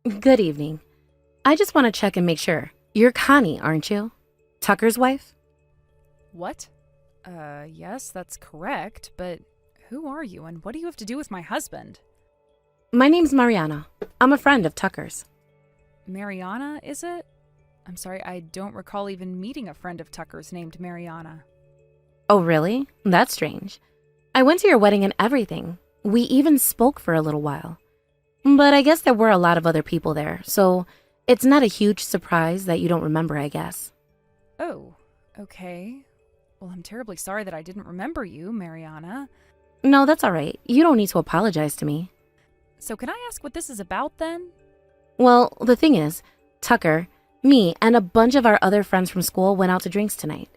Good evening. I just want to check and make sure. You're Connie, aren't you? Tucker's wife? What? Yes, that's correct, but who are you and what do you have to do with my husband? My name's Mariana. I'm a friend of Tucker's. Mariana, is it? I'm sorry, I don't recall even meeting a friend of Tucker's named Mariana. Oh, really? That's strange. I went to your wedding and everything. We even spoke for a little while. But I guess there were a lot of other people there, so it's not a huge surprise that you don't remember, I guess. Oh, okay. Well, I'm terribly sorry that I didn't remember you, Mariana. No, that's all right. You don't need to apologize to me. So can I ask what this is about then? Well, the thing is, Tucker, me, and a bunch of our other friends from school went out to drinks tonight.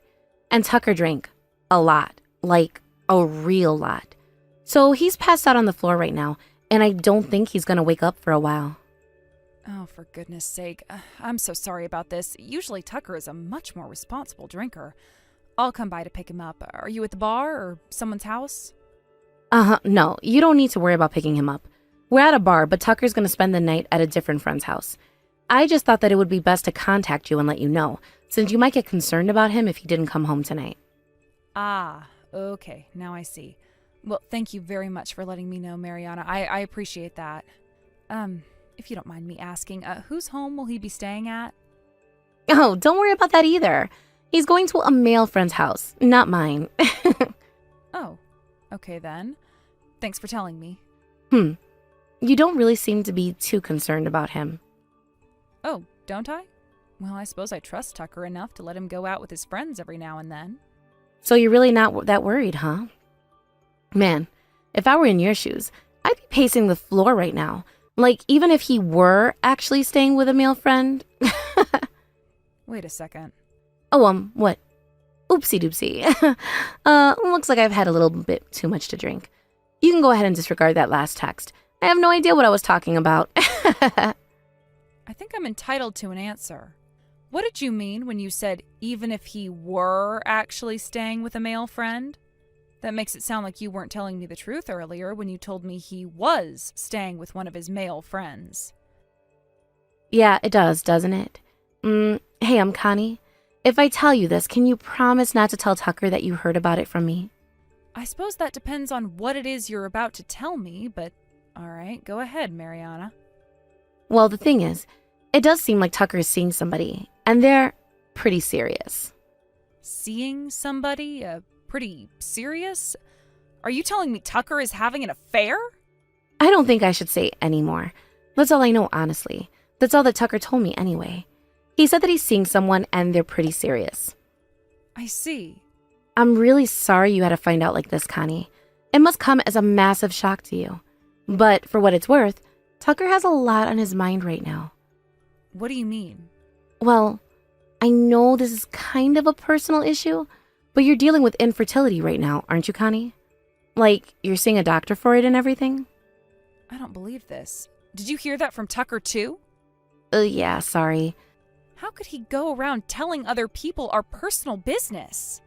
And Tucker drank a lot, like a real lot. So he's passed out on the floor right now, and I don't think he's gonna wake up for a while. Oh, for goodness sake. I'm so sorry about this. Usually Tucker is a much more responsible drinker. I'll come by to pick him up. Are you at the bar or someone's house? No, you don't need to worry about picking him up. We're at a bar, but Tucker's gonna spend the night at a different friend's house. I just thought that it would be best to contact you and let you know, since you might get concerned about him if he didn't come home tonight. Ah, okay, now I see. Well, thank you very much for letting me know, Mariana. I appreciate that. If you don't mind me asking, whose home will he be staying at? Oh, don't worry about that either. He's going to a male friend's house, not mine. Oh, okay then. Thanks for telling me. You don't really seem to be too concerned about him. Oh, don't I? Well, I suppose I trust Tucker enough to let him go out with his friends every now and then. So you're really not that worried, huh? Man, if I were in your shoes, I'd be pacing the floor right now. Like, even if he were actually staying with a male friend. Wait a second. Oh, what? Oopsie doopsie. Looks like I've had a little bit too much to drink. You can go ahead and disregard that last text. I have no idea what I was talking about. I think I'm entitled to an answer. What did you mean when you said even if he were actually staying with a male friend? That makes it sound like you weren't telling me the truth earlier when you told me he was staying with one of his male friends. Yeah, it does, doesn't it? Hey, I'm Connie. If I tell you this, can you promise not to tell Tucker that you heard about it from me? I suppose that depends on what it is you're about to tell me, but all right, go ahead, Mariana. Well, the thing is, it does seem like Tucker is seeing somebody, and they're pretty serious. Seeing somebody? Pretty serious? Are you telling me Tucker is having an affair? I don't think I should say any more. That's all I know, honestly. That's all that Tucker told me anyway. He said that he's seeing someone and they're pretty serious. I see. I'm really sorry you had to find out like this, Connie. It must come as a massive shock to you. But for what it's worth, Tucker has a lot on his mind right now. What do you mean? Well, I know this is kind of a personal issue, but you're dealing with infertility right now, aren't you, Connie? Like, you're seeing a doctor for it and everything? I don't believe this. Did you hear that from Tucker too? Yeah, sorry. How could he go around telling other people our personal business?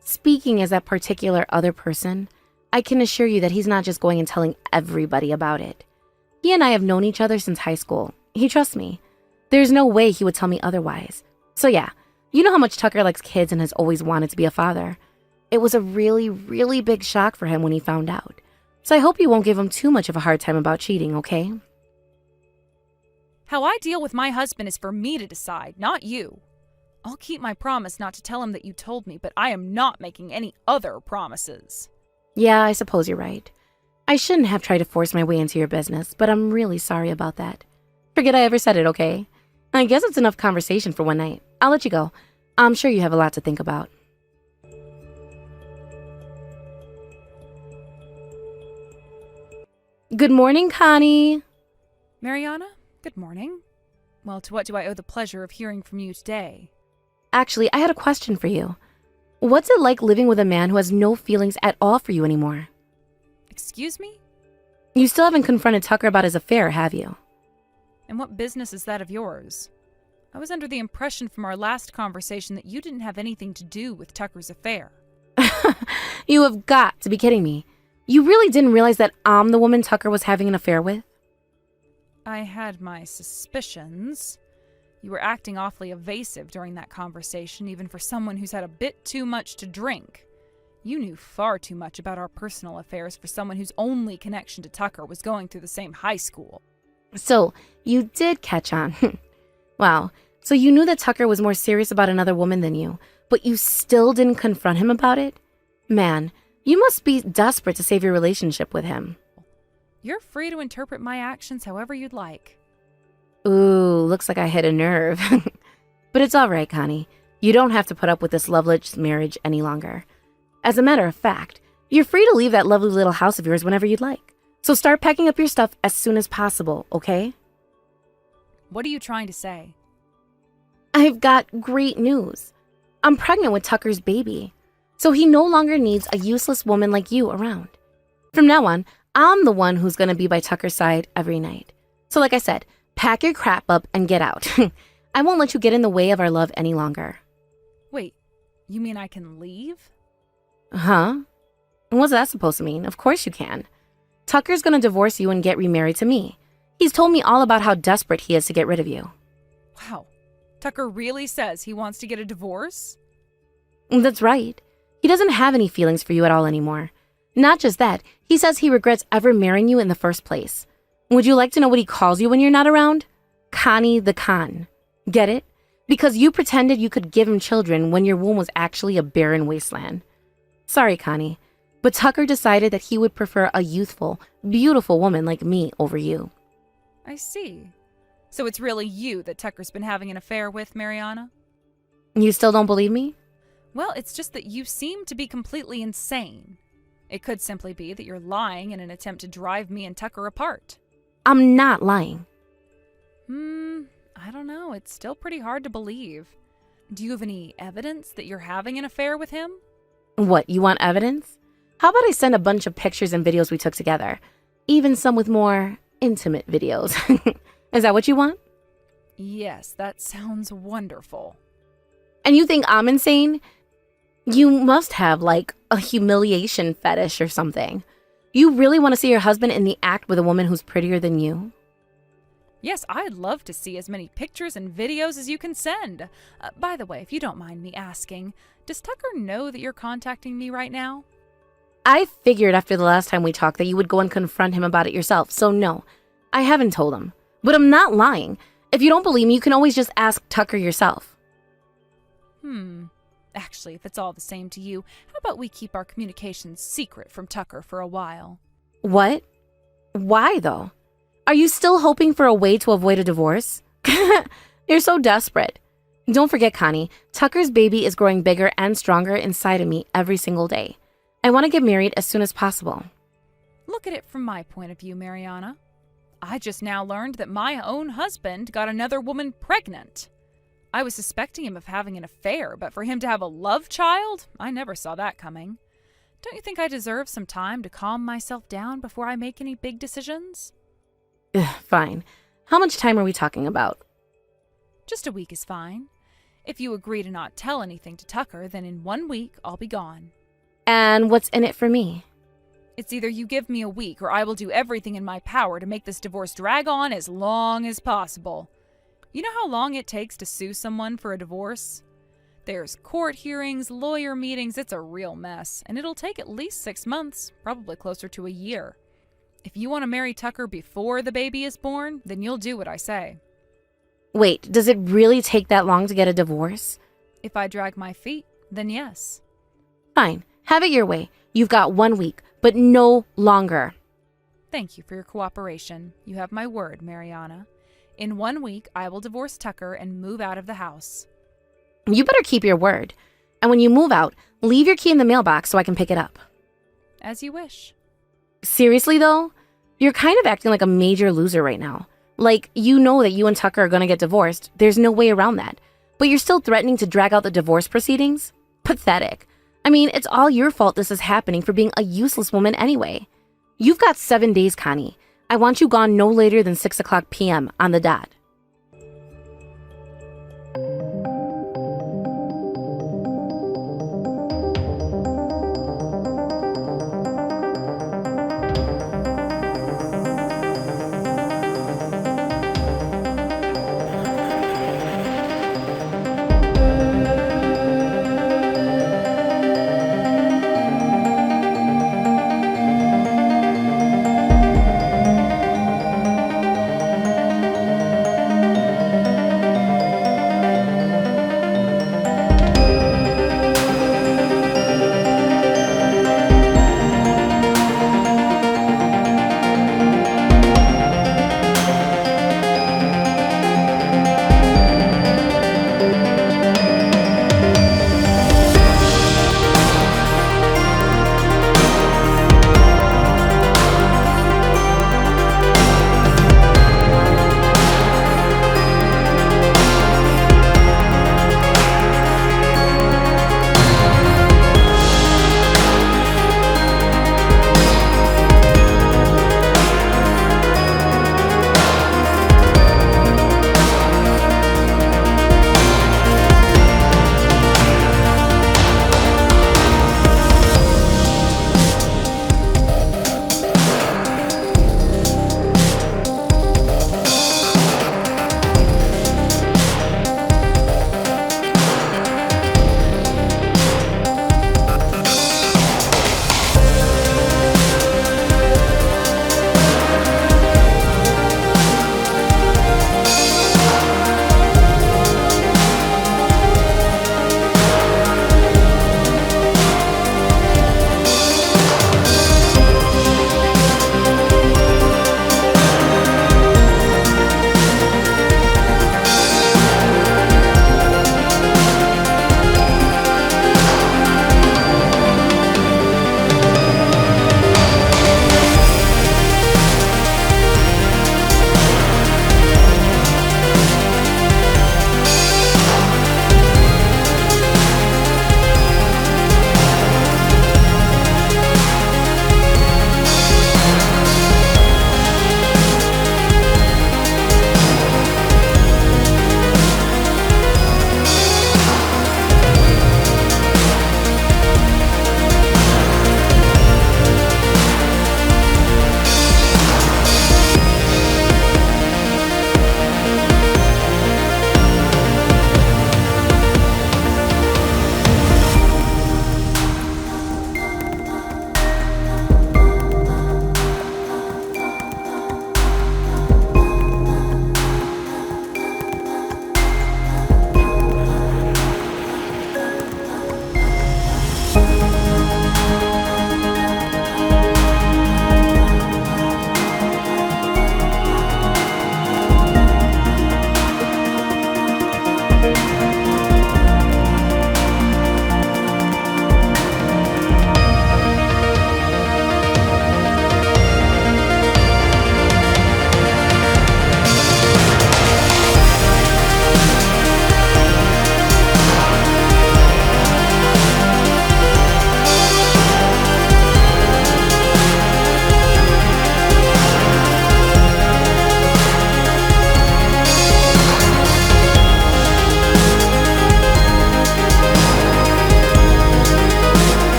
Speaking as that particular other person, I can assure you that he's not just going and telling everybody about it. He and I have known each other since high school. He trusts me. There's no way he would tell me otherwise. So yeah, you know how much Tucker likes kids and has always wanted to be a father. It was a really, really big shock for him when he found out. So I hope you won't give him too much of a hard time about cheating, okay? How I deal with my husband is for me to decide, not you. I'll keep my promise not to tell him that you told me, but I am not making any other promises. Yeah, I suppose you're right. I shouldn't have tried to force my way into your business, but I'm really sorry about that. Forget I ever said it, okay? I guess it's enough conversation for one night. I'll let you go. I'm sure you have a lot to think about. Good morning, Connie. Mariana, good morning. Well, to what do I owe the pleasure of hearing from you today? Actually, I had a question for you. What's it like living with a man who has no feelings at all for you anymore? Excuse me? You still haven't confronted Tucker about his affair, have you? And what business is that of yours? I was under the impression from our last conversation that you didn't have anything to do with Tucker's affair. You have got to be kidding me. You really didn't realize that I'm the woman Tucker was having an affair with? I had my suspicions. You were acting awfully evasive during that conversation, even for someone who's had a bit too much to drink. You knew far too much about our personal affairs for someone whose only connection to Tucker was going through the same high school. So, you did catch on. Wow. So you knew that Tucker was more serious about another woman than you, but you still didn't confront him about it? Man, you must be desperate to save your relationship with him. You're free to interpret my actions however you'd like. Ooh, looks like I hit a nerve. But it's all right, Connie. You don't have to put up with this loveless marriage any longer. As a matter of fact, you're free to leave that lovely little house of yours whenever you'd like. So start packing up your stuff as soon as possible, okay? What are you trying to say? I've got great news. I'm pregnant with Tucker's baby. So he no longer needs a useless woman like you around. From now on, I'm the one who's going to be by Tucker's side every night. So like I said, pack your crap up and get out. I won't let you get in the way of our love any longer. Wait, you mean I can leave? Huh? What's that supposed to mean? Of course you can. Tucker's going to divorce you and get remarried to me. He's told me all about how desperate he is to get rid of you. Wow. Tucker really says he wants to get a divorce? That's right. He doesn't have any feelings for you at all anymore. Not just that, he says he regrets ever marrying you in the first place. Would you like to know what he calls you when you're not around? Connie the Con. Get it? Because you pretended you could give him children when your womb was actually a barren wasteland. Sorry, Connie, but Tucker decided that he would prefer a youthful, beautiful woman like me over you. I see. So it's really you that Tucker's been having an affair with, Mariana? You still don't believe me? Well, it's just that you seem to be completely insane. It could simply be that you're lying in an attempt to drive me and Tucker apart. I'm not lying. I don't know. It's still pretty hard to believe. Do you have any evidence that you're having an affair with him? What, you want evidence? How about I send a bunch of pictures and videos we took together? Even some with more intimate videos. Is that what you want? Yes, that sounds wonderful. And you think I'm insane? You must have, like, a humiliation fetish or something. You really want to see your husband in the act with a woman who's prettier than you? Yes, I'd love to see as many pictures and videos as you can send. By the way, if you don't mind me asking, does Tucker know that you're contacting me right now? I figured after the last time we talked that you would go and confront him about it yourself, so no, I haven't told him. But I'm not lying. If you don't believe me, you can always just ask Tucker yourself. Actually, if it's all the same to you, how about we keep our communications secret from Tucker for a while? What? Why, though? Are you still hoping for a way to avoid a divorce? You're so desperate. Don't forget, Connie, Tucker's baby is growing bigger and stronger inside of me every single day. I want to get married as soon as possible. Look at it from my point of view, Mariana. I just now learned that my own husband got another woman pregnant. I was suspecting him of having an affair, but for him to have a love child, I never saw that coming. Don't you think I deserve some time to calm myself down before I make any big decisions? Fine. How much time are we talking about? Just a week is fine. If you agree to not tell anything to Tucker, then in 1 week I'll be gone. And what's in it for me? It's either you give me a week or I will do everything in my power to make this divorce drag on as long as possible. You know how long it takes to sue someone for a divorce? There's court hearings, lawyer meetings, it's a real mess, and it'll take at least 6 months, probably closer to a year. If you want to marry Tucker before the baby is born, then you'll do what I say. Wait, does it really take that long to get a divorce? If I drag my feet, then yes. Fine, have it your way. You've got 1 week, but no longer. Thank you for your cooperation. You have my word, Mariana. In 1 week, I will divorce Tucker and move out of the house. You better keep your word. And when you move out, leave your key in the mailbox so I can pick it up. As you wish. Seriously, though? You're kind of acting like a major loser right now. Like, you know that you and Tucker are going to get divorced. There's no way around that. But you're still threatening to drag out the divorce proceedings? Pathetic. I mean, it's all your fault this is happening for being a useless woman anyway. You've got 7 days, Connie. I want you gone no later than 6 o'clock p.m. on the dot.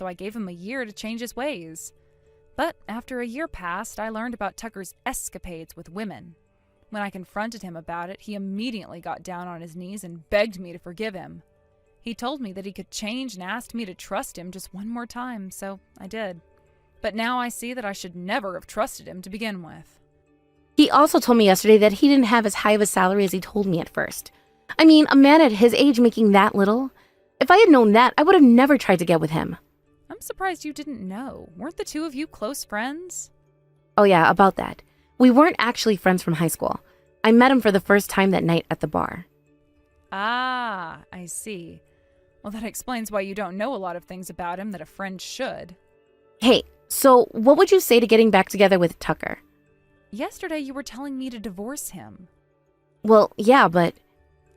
so I gave him a year to change his ways. But after a year passed, I learned about Tucker's escapades with women. When I confronted him about it, he immediately got down on his knees and begged me to forgive him. He told me that he could change and asked me to trust him just one more time, so I did. But now I see that I should never have trusted him to begin with. He also told me yesterday that he didn't have as high of a salary as he told me at first. I mean, a man at his age making that little? If I had known that, I would have never tried to get with him. I'm surprised you didn't know. Weren't the two of you close friends? Oh yeah, about that. We weren't actually friends from high school. I met him for the first time that night at the bar. Ah, I see. Well, that explains why you don't know a lot of things about him that a friend should. Hey, so what would you say to getting back together with Tucker? Yesterday you were telling me to divorce him. Well, yeah, but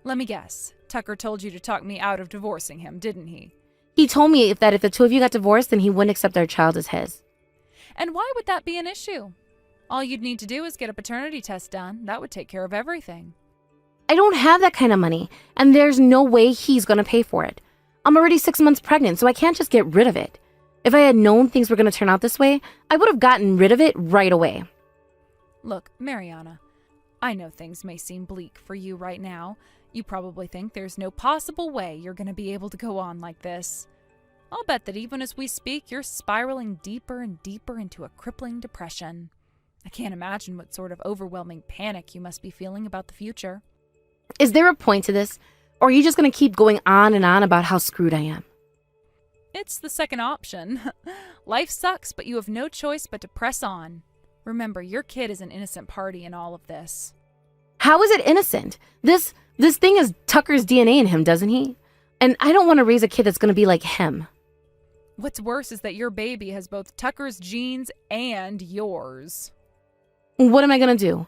Let me guess. Tucker told you to talk me out of divorcing him, didn't he? he told me if the two of you got divorced, then he wouldn't accept our child as his. And why would that be an issue? All you'd need to do is get a paternity test done. That would take care of everything. I don't have that kind of money, and there's no way he's gonna pay for it. I'm already 6 months pregnant, so I can't just get rid of it. If I had known things were gonna turn out this way, I would have gotten rid of it right away. Look, Mariana, I know things may seem bleak for you right now. You probably think there's no possible way you're going to be able to go on like this. I'll bet that even as we speak, you're spiraling deeper and deeper into a crippling depression. I can't imagine what sort of overwhelming panic you must be feeling about the future. Is there a point to this? Or are you just gonna keep going on and on about how screwed I am? It's the second option. Life sucks, but you have no choice but to press on. Remember, your kid is an innocent party in all of this. How is it innocent? This thing has Tucker's DNA in him, doesn't he? And I don't want to raise a kid that's gonna be like him. What's worse is that your baby has both Tucker's genes and yours. What am I gonna do?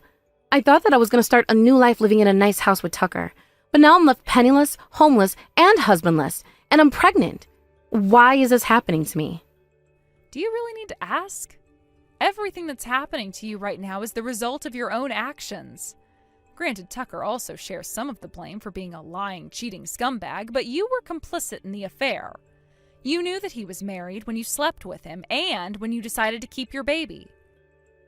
I thought that I was gonna start a new life living in a nice house with Tucker. But now I'm left penniless, homeless, and husbandless. And I'm pregnant. Why is this happening to me? Do you really need to ask? Everything that's happening to you right now is the result of your own actions. Granted, Tucker also shares some of the blame for being a lying, cheating scumbag, but you were complicit in the affair. You knew that he was married when you slept with him and when you decided to keep your baby.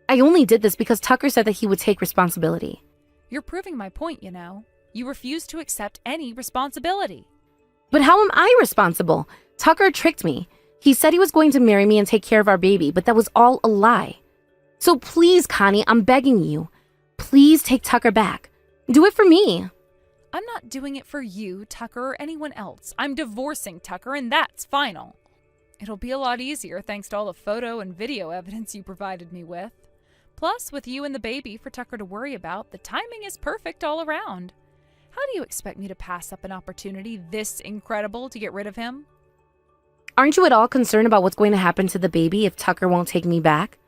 I only did this because Tucker said that he would take responsibility. You're proving my point, you know. You refuse to accept any responsibility. But how am I responsible? Tucker tricked me. He said he was going to marry me and take care of our baby, but that was all a lie. So please, Connie, I'm begging you. Please take Tucker back. Do it for me. I'm not doing it for you, Tucker, or anyone else. I'm divorcing Tucker, and that's final. It'll be a lot easier thanks to all the photo and video evidence you provided me with. Plus, with you and the baby for Tucker to worry about, the timing is perfect all around. How do you expect me to pass up an opportunity this incredible to get rid of him? Aren't you at all concerned about what's going to happen to the baby if Tucker won't take me back?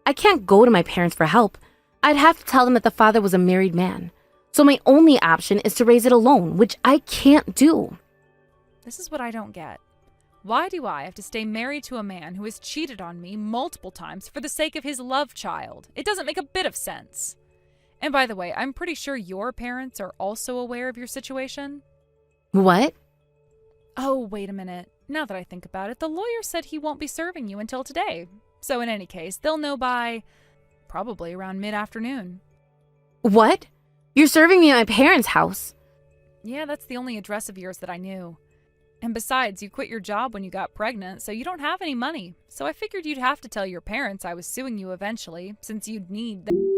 I can't go to my parents for help. I'd have to tell them that the father was a married man. So my only option is to raise it alone, which I can't do. This is what I don't get. Why do I have to stay married to a man who has cheated on me multiple times for the sake of his love child? It doesn't make a bit of sense. And by the way, I'm pretty sure your parents are also aware of your situation. What? Oh, wait a minute. Now that I think about it, the lawyer said he won't be serving you until today. So in any case, they'll know by probably around mid-afternoon. What? You're serving me at my parents' house? Yeah, that's the only address of yours that I knew. And besides, you quit your job when you got pregnant, so you don't have any money. So I figured you'd have to tell your parents I was suing you eventually, since you'd need the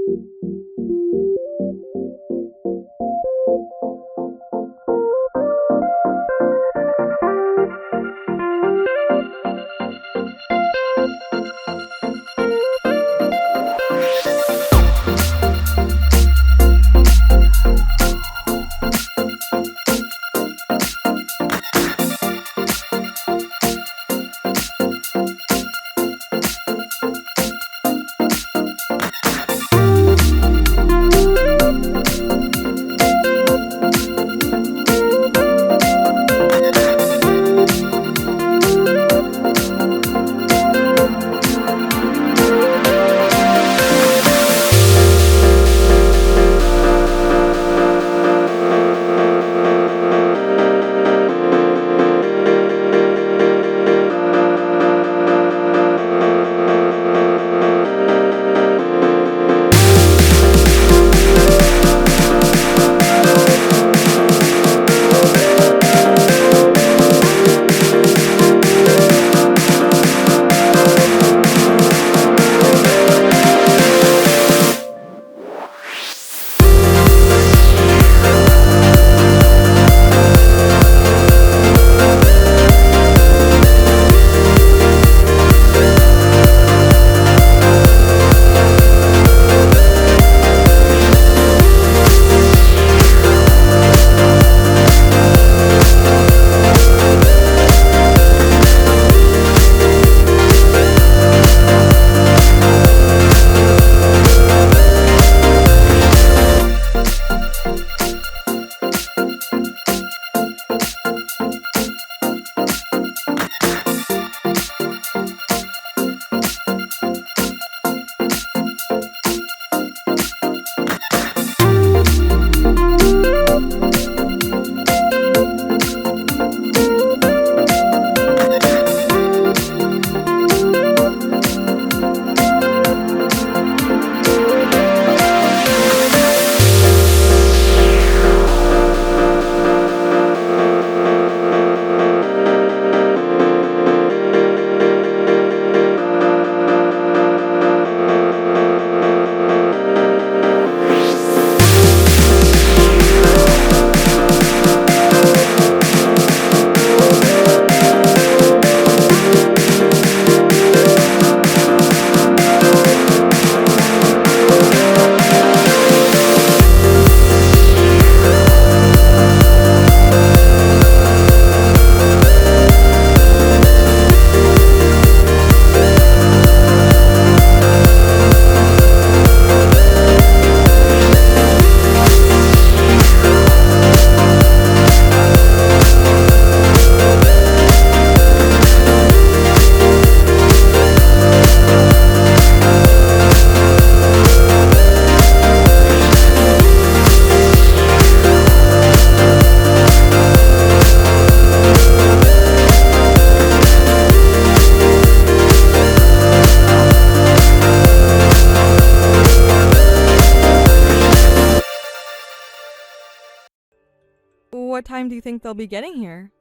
what time do you think they'll be getting here?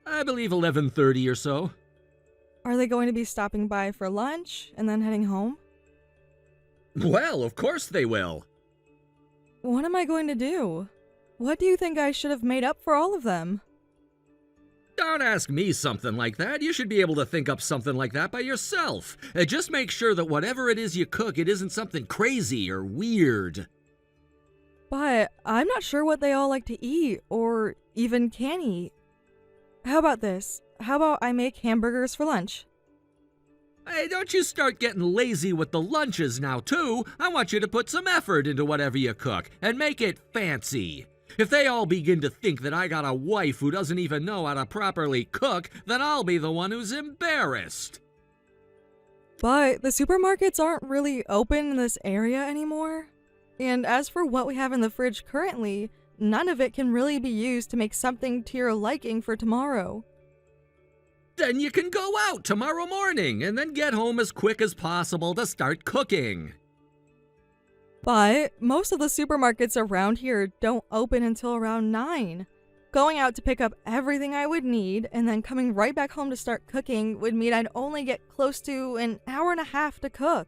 I believe 11:30 or so. Are they going to be stopping by for lunch and then heading home? Well, of course they will. What am I going to do? What do you think I should have made up for all of them? Don't ask me something like that. You should be able to think up something like that by yourself. Just make sure that whatever it is you cook, it isn't something crazy or weird. But I'm not sure what they all like to eat or even can eat. How about this? How about I make hamburgers for lunch? Hey, don't you start getting lazy with the lunches now, too. I want you to put some effort into whatever you cook and make it fancy. If they all begin to think that I got a wife who doesn't even know how to properly cook, then I'll be the one who's embarrassed. But the supermarkets aren't really open in this area anymore. And as for what we have in the fridge currently, none of it can really be used to make something to your liking for tomorrow. Then you can go out tomorrow morning and then get home as quick as possible to start cooking. But most of the supermarkets around here don't open until around 9. Going out to pick up everything I would need and then coming right back home to start cooking would mean I'd only get close to an hour and a half to cook.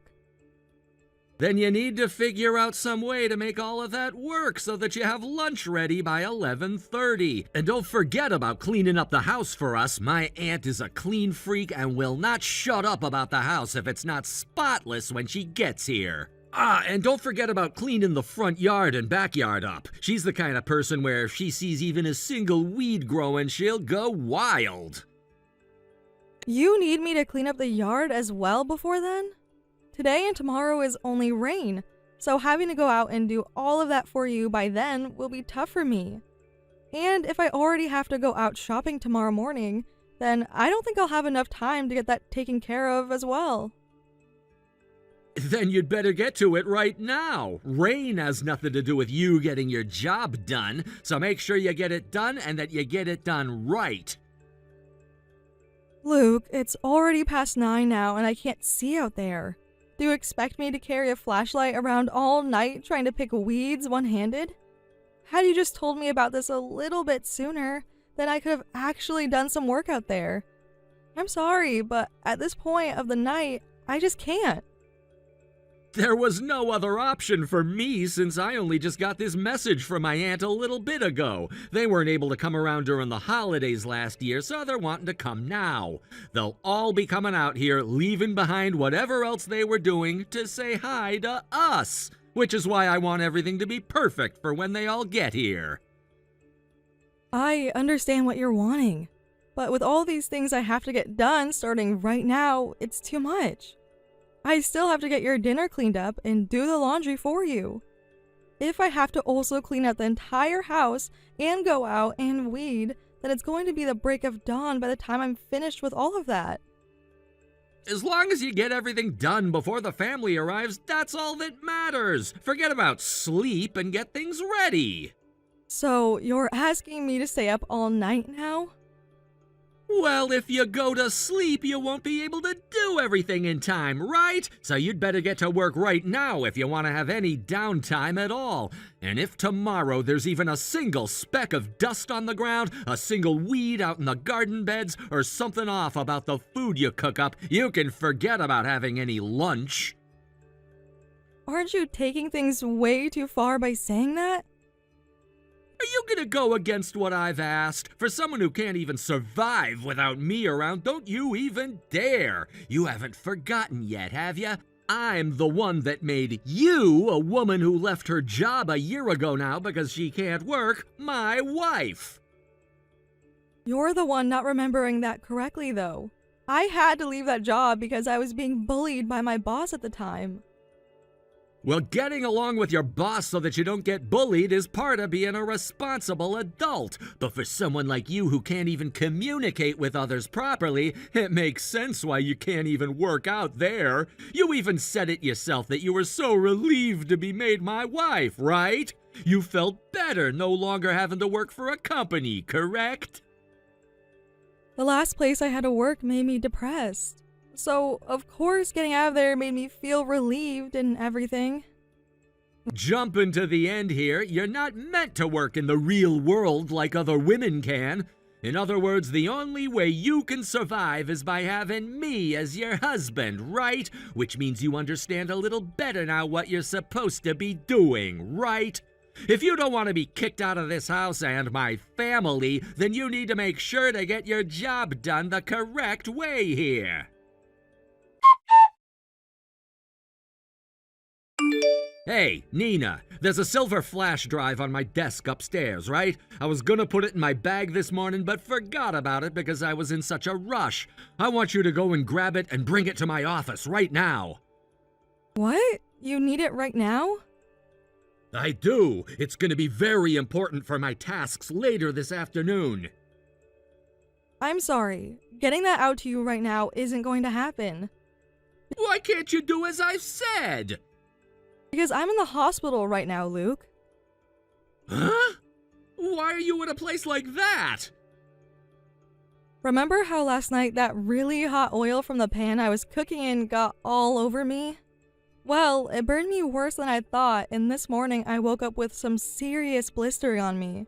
Then you need to figure out some way to make all of that work so that you have lunch ready by 11:30. And don't forget about cleaning up the house for us. My aunt is a clean freak and will not shut up about the house if it's not spotless when she gets here. And don't forget about cleaning the front yard and backyard up. She's the kind of person where if she sees even a single weed growing, she'll go wild. You need me to clean up the yard as well before then? Today and tomorrow is only rain, so having to go out and do all of that for you by then will be tough for me. And if I already have to go out shopping tomorrow morning, then I don't think I'll have enough time to get that taken care of as well. Then you'd better get to it right now. Rain has nothing to do with you getting your job done, so make sure you get it done and that you get it done right. Luke, it's already past 9 now and I can't see out there. Do you expect me to carry a flashlight around all night trying to pick weeds one-handed? Had you just told me about this a little bit sooner, then I could have actually done some work out there. I'm sorry, but at this point of the night, I just can't. There was no other option for me since I only just got this message from my aunt a little bit ago. They weren't able to come around during the holidays last year, so they're wanting to come now. They'll all be coming out here, leaving behind whatever else they were doing to say hi to us, which is why I want everything to be perfect for when they all get here. I understand what you're wanting, but with all these things I have to get done starting right now, it's too much. I still have to get your dinner cleaned up and do the laundry for you. If I have to also clean up the entire house and go out and weed, then it's going to be the break of dawn by the time I'm finished with all of that. As long as you get everything done before the family arrives, that's all that matters. Forget about sleep and get things ready. So you're asking me to stay up all night now? Well, if you go to sleep, you won't be able to do everything in time, right? So you'd better get to work right now if you want to have any downtime at all. And if tomorrow there's even a single speck of dust on the ground, a single weed out in the garden beds, or something off about the food you cook up, you can forget about having any lunch. Aren't you taking things way too far by saying that? Are you gonna go against what I've asked? For someone who can't even survive without me around, don't you even dare! You haven't forgotten yet, have you? I'm the one that made you, a woman who left her job a year ago now because she can't work, my wife. You're the one not remembering that correctly, though. I had to leave that job because I was being bullied by my boss at the time. Well, getting along with your boss so that you don't get bullied is part of being a responsible adult. But for someone like you who can't even communicate with others properly, it makes sense why you can't even work out there. You even said it yourself that you were so relieved to be made my wife, right? You felt better no longer having to work for a company, correct? The last place I had to work made me depressed. So, of course, getting out of there made me feel relieved and everything. Jumping to the end here, you're not meant to work in the real world like other women can. In other words, the only way you can survive is by having me as your husband, right? Which means you understand a little better now what you're supposed to be doing, right? If you don't want to be kicked out of this house and my family, then you need to make sure to get your job done the correct way here. Hey, Nina, there's a silver flash drive on my desk upstairs, right? I was gonna put it in my bag this morning, but forgot about it because I was in such a rush. I want you to go and grab it and bring it to my office right now. What? You need it right now? I do. It's gonna be very important for my tasks later this afternoon. I'm sorry. Getting that out to you right now isn't going to happen. Why can't you do as I've said? Because I'm in the hospital right now, Luke. Huh? Why are you in a place like that? Remember how last night that really hot oil from the pan I was cooking in got all over me? Well, it burned me worse than I thought, and this morning I woke up with some serious blistering on me.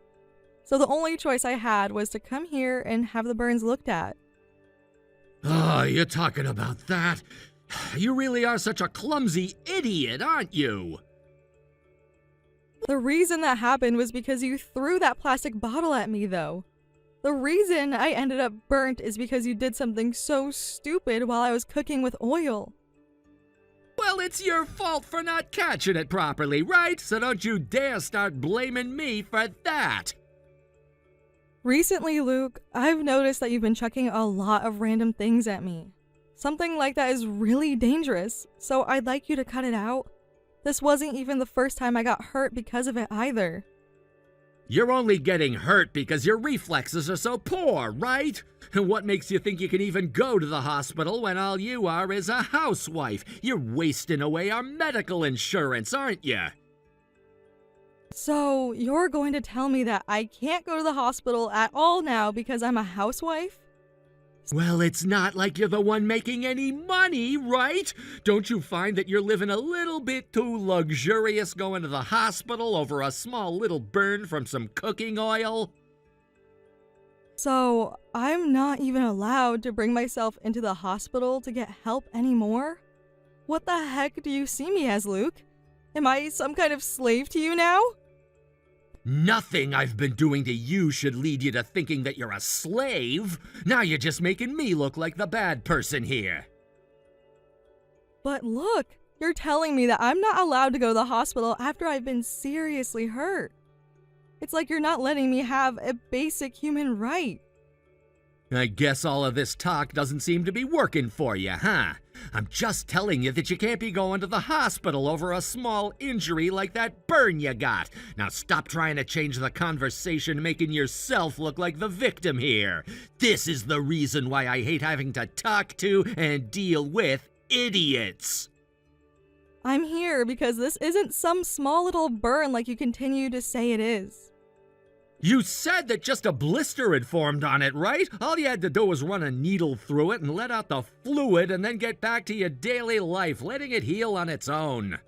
So the only choice I had was to come here and have the burns looked at. Oh, you're talking about that? You really are such a clumsy idiot, aren't you? The reason that happened was because you threw that plastic bottle at me, though. The reason I ended up burnt is because you did something so stupid while I was cooking with oil. Well, it's your fault for not catching it properly, right? So don't you dare start blaming me for that. Recently, Luke, I've noticed that you've been chucking a lot of random things at me. Something like that is really dangerous, so I'd like you to cut it out. This wasn't even the first time I got hurt because of it either. You're only getting hurt because your reflexes are so poor, right? And what makes you think you can even go to the hospital when all you are is a housewife? You're wasting away our medical insurance, aren't you? So, you're going to tell me that I can't go to the hospital at all now because I'm a housewife? Well, it's not like you're the one making any money, right? Don't you find that you're living a little bit too luxurious going to the hospital over a small little burn from some cooking oil? So, I'm not even allowed to bring myself into the hospital to get help anymore? What the heck do you see me as, Luke? Am I some kind of slave to you now? Nothing I've been doing to you should lead you to thinking that you're a slave. Now you're just making me look like the bad person here. But look, you're telling me that I'm not allowed to go to the hospital after I've been seriously hurt. It's like you're not letting me have a basic human right. I guess all of this talk doesn't seem to be working for you, huh? I'm just telling you that you can't be going to the hospital over a small injury like that burn you got. Now stop trying to change the conversation, making yourself look like the victim here. This is the reason why I hate having to talk to and deal with idiots. I'm here because this isn't some small little burn like you continue to say it is. You said that just a blister had formed on it, right? All you had to do was run a needle through it and let out the fluid and then get back to your daily life, letting it heal on its own.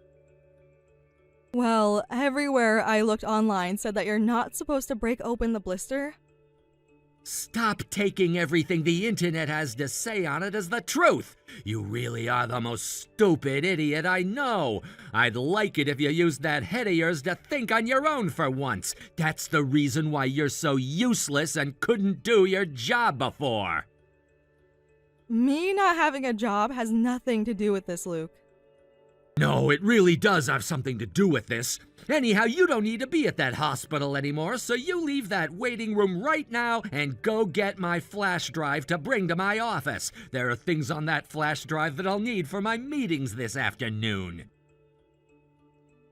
Well, everywhere I looked online said that you're not supposed to break open the blister. Stop taking everything the internet has to say on it as the truth. You really are the most stupid idiot I know. I'd like it if you used that head of yours to think on your own for once. That's the reason why you're so useless and couldn't do your job before. Me not having a job has nothing to do with this, Luke. No, it really does have something to do with this. Anyhow, you don't need to be at that hospital anymore, so you leave that waiting room right now and go get my flash drive to bring to my office. There are things on that flash drive that I'll need for my meetings this afternoon.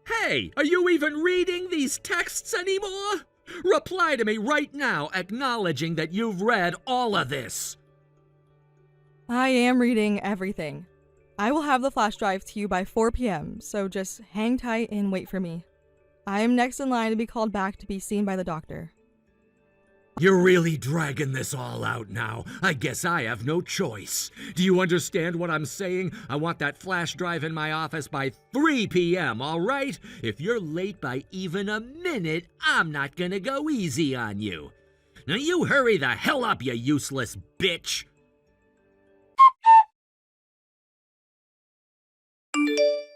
Hey, are you even reading these texts anymore? Reply to me right now, acknowledging that you've read all of this. I am reading everything. I will have the flash drive to you by 4 p.m., so just hang tight and wait for me. I am next in line to be called back to be seen by the doctor. You're really dragging this all out now. I guess I have no choice. Do you understand what I'm saying? I want that flash drive in my office by 3 p.m., all right? If you're late by even a minute, I'm not gonna go easy on you. Now you hurry the hell up, you useless bitch!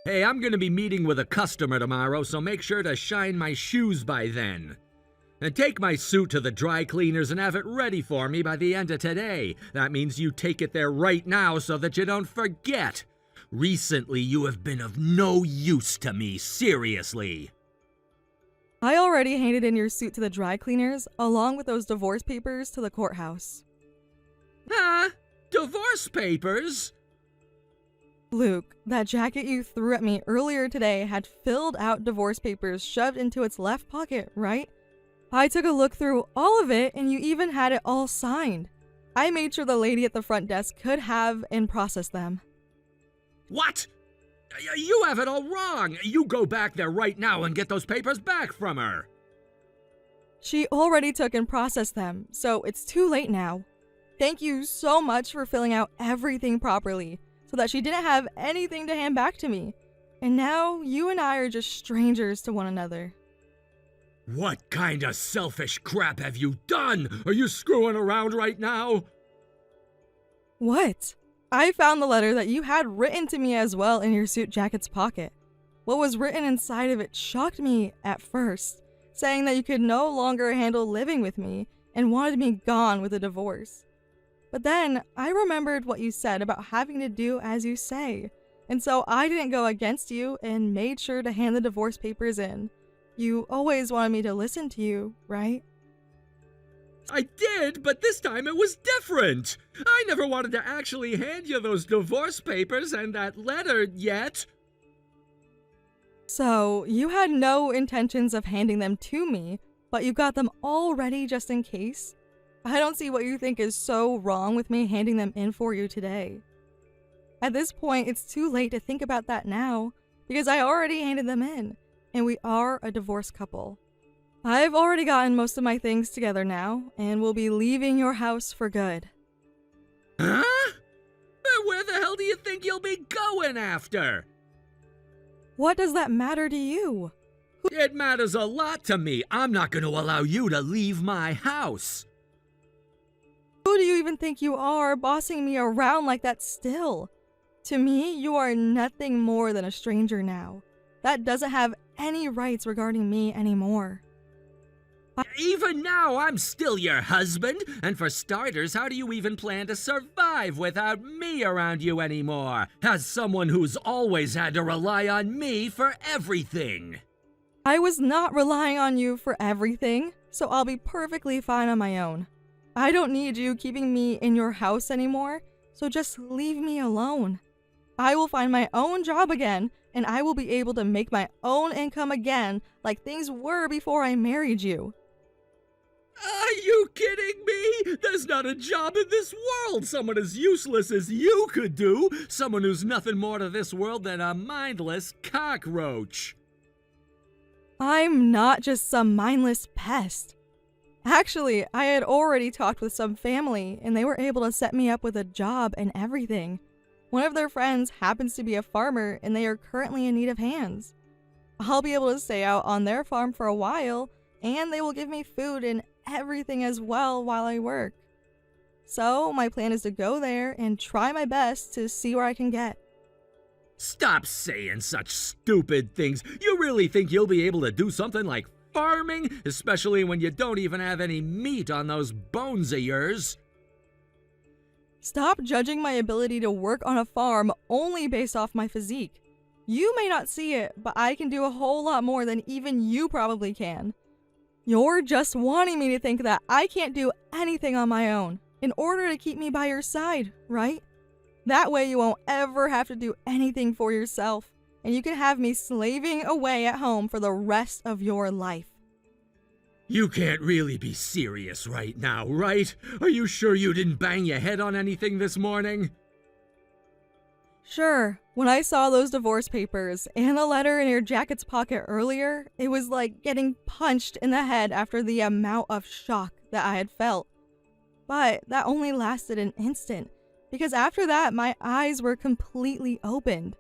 Hey, I'm gonna be meeting with a customer tomorrow, so make sure to shine my shoes by then. And take my suit to the dry cleaners and have it ready for me by the end of today. That means you take it there right now so that you don't forget. Recently, you have been of no use to me, seriously. I already handed in your suit to the dry cleaners, along with those divorce papers to the courthouse. Huh? Divorce papers? Luke, that jacket you threw at me earlier today had filled out divorce papers shoved into its left pocket, right? I took a look through all of it and you even had it all signed. I made sure the lady at the front desk could have and process them. What? You have it all wrong. You go back there right now and get those papers back from her. She already took and processed them, so it's too late now. Thank you so much for filling out everything properly so that she didn't have anything to hand back to me. And now you and I are just strangers to one another. What kind of selfish crap have you done? Are you screwing around right now? What? I found the letter that you had written to me as well in your suit jacket's pocket. What was written inside of it shocked me at first, saying that you could no longer handle living with me and wanted me gone with a divorce. But then I remembered what you said about having to do as you say, and so I didn't go against you and made sure to hand the divorce papers in. You always wanted me to listen to you, right? I did, but this time it was different. I never wanted to actually hand you those divorce papers and that letter yet. So, you had no intentions of handing them to me, but you got them all ready just in case? I don't see what you think is so wrong with me handing them in for you today. At this point, it's too late to think about that now, because I already handed them in, and we are a divorced couple. I've already gotten most of my things together now, and will be leaving your house for good. Huh? Where the hell do you think you'll be going after? What does that matter to you? It matters a lot to me. I'm not going to allow you to leave my house. Who do you even think you are, bossing me around like that still? To me, you are nothing more than a stranger now. That doesn't have any rights regarding me anymore. Even now, I'm still your husband. And for starters, how do you even plan to survive without me around you anymore? As someone who's always had to rely on me for everything. I was not relying on you for everything, so I'll be perfectly fine on my own. I don't need you keeping me in your house anymore, so just leave me alone. I will find my own job again, and I will be able to make my own income again like things were before I married you. Are you kidding me? There's not a job in this world someone as useless as you could do. Someone who's nothing more to this world than a mindless cockroach. I'm not just some mindless pest. Actually, I had already talked with some family, and they were able to set me up with a job and everything. One of their friends happens to be a farmer, and they are currently in need of hands. I'll be able to stay out on their farm for a while, and they will give me food and everything as well while I work. So, my plan is to go there and try my best to see where I can get. Stop saying such stupid things. You really think you'll be able to do something like farming? Especially when you don't even have any meat on those bones of yours. Stop judging my ability to work on a farm only based off my physique. You may not see it, but I can do a whole lot more than even you probably can. You're just wanting me to think that I can't do anything on my own in order to keep me by your side, right? That way you won't ever have to do anything for yourself, and you can have me slaving away at home for the rest of your life. You can't really be serious right now, right? Are you sure you didn't bang your head on anything this morning? Sure, when I saw those divorce papers and the letter in your jacket's pocket earlier, it was like getting punched in the head after the amount of shock that I had felt. But that only lasted an instant, because after that, my eyes were completely opened.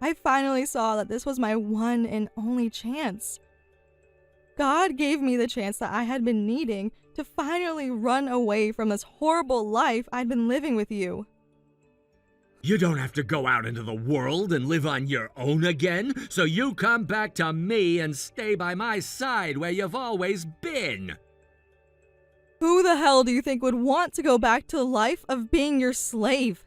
I finally saw that this was my one and only chance. God gave me the chance that I had been needing to finally run away from this horrible life I'd been living with you. You don't have to go out into the world and live on your own again, so you come back to me and stay by my side where you've always been. Who the hell do you think would want to go back to the life of being your slave?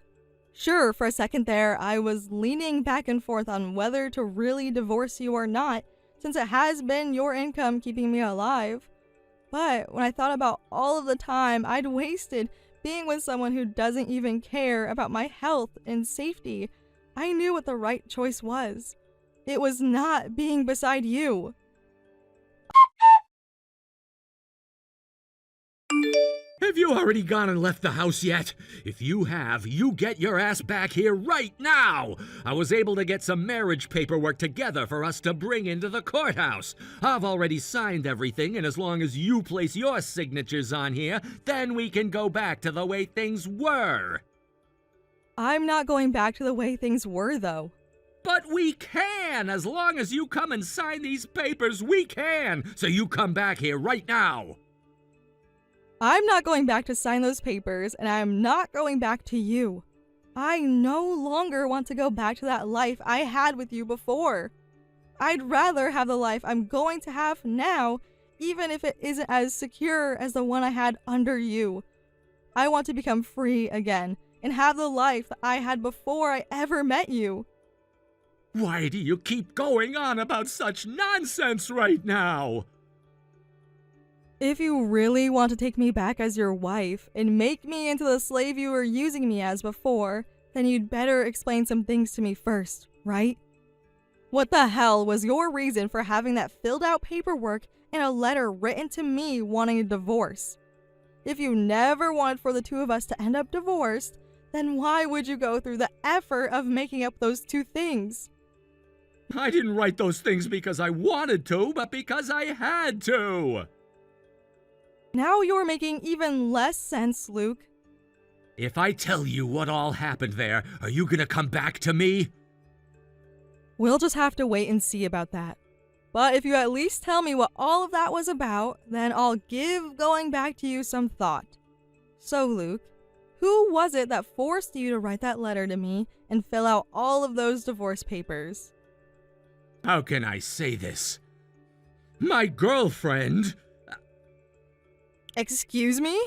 Sure, for a second there, I was leaning back and forth on whether to really divorce you or not, since it has been your income keeping me alive. But when I thought about all of the time I'd wasted being with someone who doesn't even care about my health and safety, I knew what the right choice was. It was not being beside you. Have you already gone and left the house yet? If you have, you get your ass back here right now! I was able to get some marriage paperwork together for us to bring into the courthouse. I've already signed everything, and as long as you place your signatures on here, then we can go back to the way things were. I'm not going back to the way things were, though. But we can! As long as you come and sign these papers, we can! So you come back here right now! I'm not going back to sign those papers, and I'm not going back to you. I no longer want to go back to that life I had with you before. I'd rather have the life I'm going to have now, even if it isn't as secure as the one I had under you. I want to become free again, and have the life that I had before I ever met you. Why do you keep going on about such nonsense right now? If you really want to take me back as your wife and make me into the slave you were using me as before, then you'd better explain some things to me first, right? What the hell was your reason for having that filled out paperwork and a letter written to me wanting a divorce? If you never wanted for the two of us to end up divorced, then why would you go through the effort of making up those two things? I didn't write those things because I wanted to, but because I had to. Now you're making even less sense, Luke. If I tell you what all happened there, are you gonna come back to me? We'll just have to wait and see about that. But if you at least tell me what all of that was about, then I'll give going back to you some thought. So, Luke, who was it that forced you to write that letter to me and fill out all of those divorce papers? How can I say this? My girlfriend. Excuse me?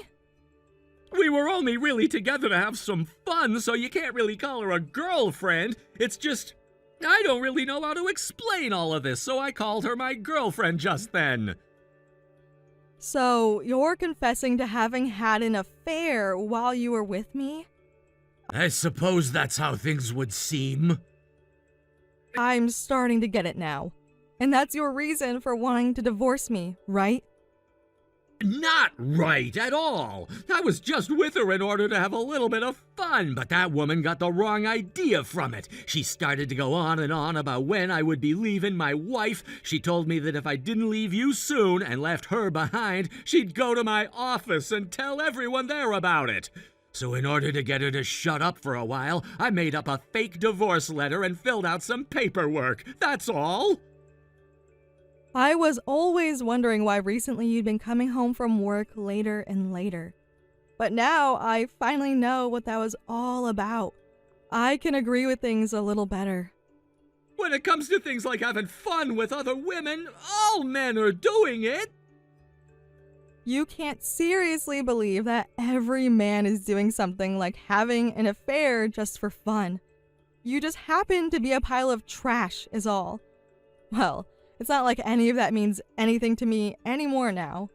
We were only really together to have some fun, so you can't really call her a girlfriend. It's just, I don't really know how to explain all of this, so I called her my girlfriend just then. So, you're confessing to having had an affair while you were with me? I suppose that's how things would seem. I'm starting to get it now. And that's your reason for wanting to divorce me, right? Not right at all. I was just with her in order to have a little bit of fun, but that woman got the wrong idea from it. She started to go on and on about when I would be leaving my wife. She told me that if I didn't leave you soon and left her behind, she'd go to my office and tell everyone there about it. So in order to get her to shut up for a while, I made up a fake divorce letter and filled out some paperwork. That's all. I was always wondering why recently you'd been coming home from work later and later. But now I finally know what that was all about. I can agree with things a little better. When it comes to things like having fun with other women, all men are doing it. You can't seriously believe that every man is doing something like having an affair just for fun. You just happen to be a pile of trash is all. Well, it's not like any of that means anything to me anymore now.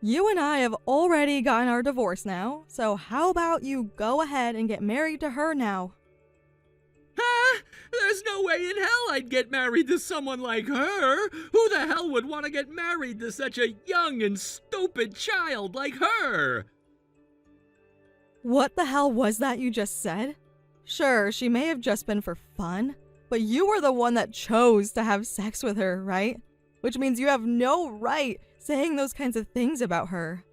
You and I have already gotten our divorce now, so how about you go ahead and get married to her now? Huh? There's no way in hell I'd get married to someone like her. Who the hell would want to get married to such a young and stupid child like her? What the hell was that you just said? Sure, she may have just been for fun, but you were the one that chose to have sex with her, right? Which means you have no right saying those kinds of things about her.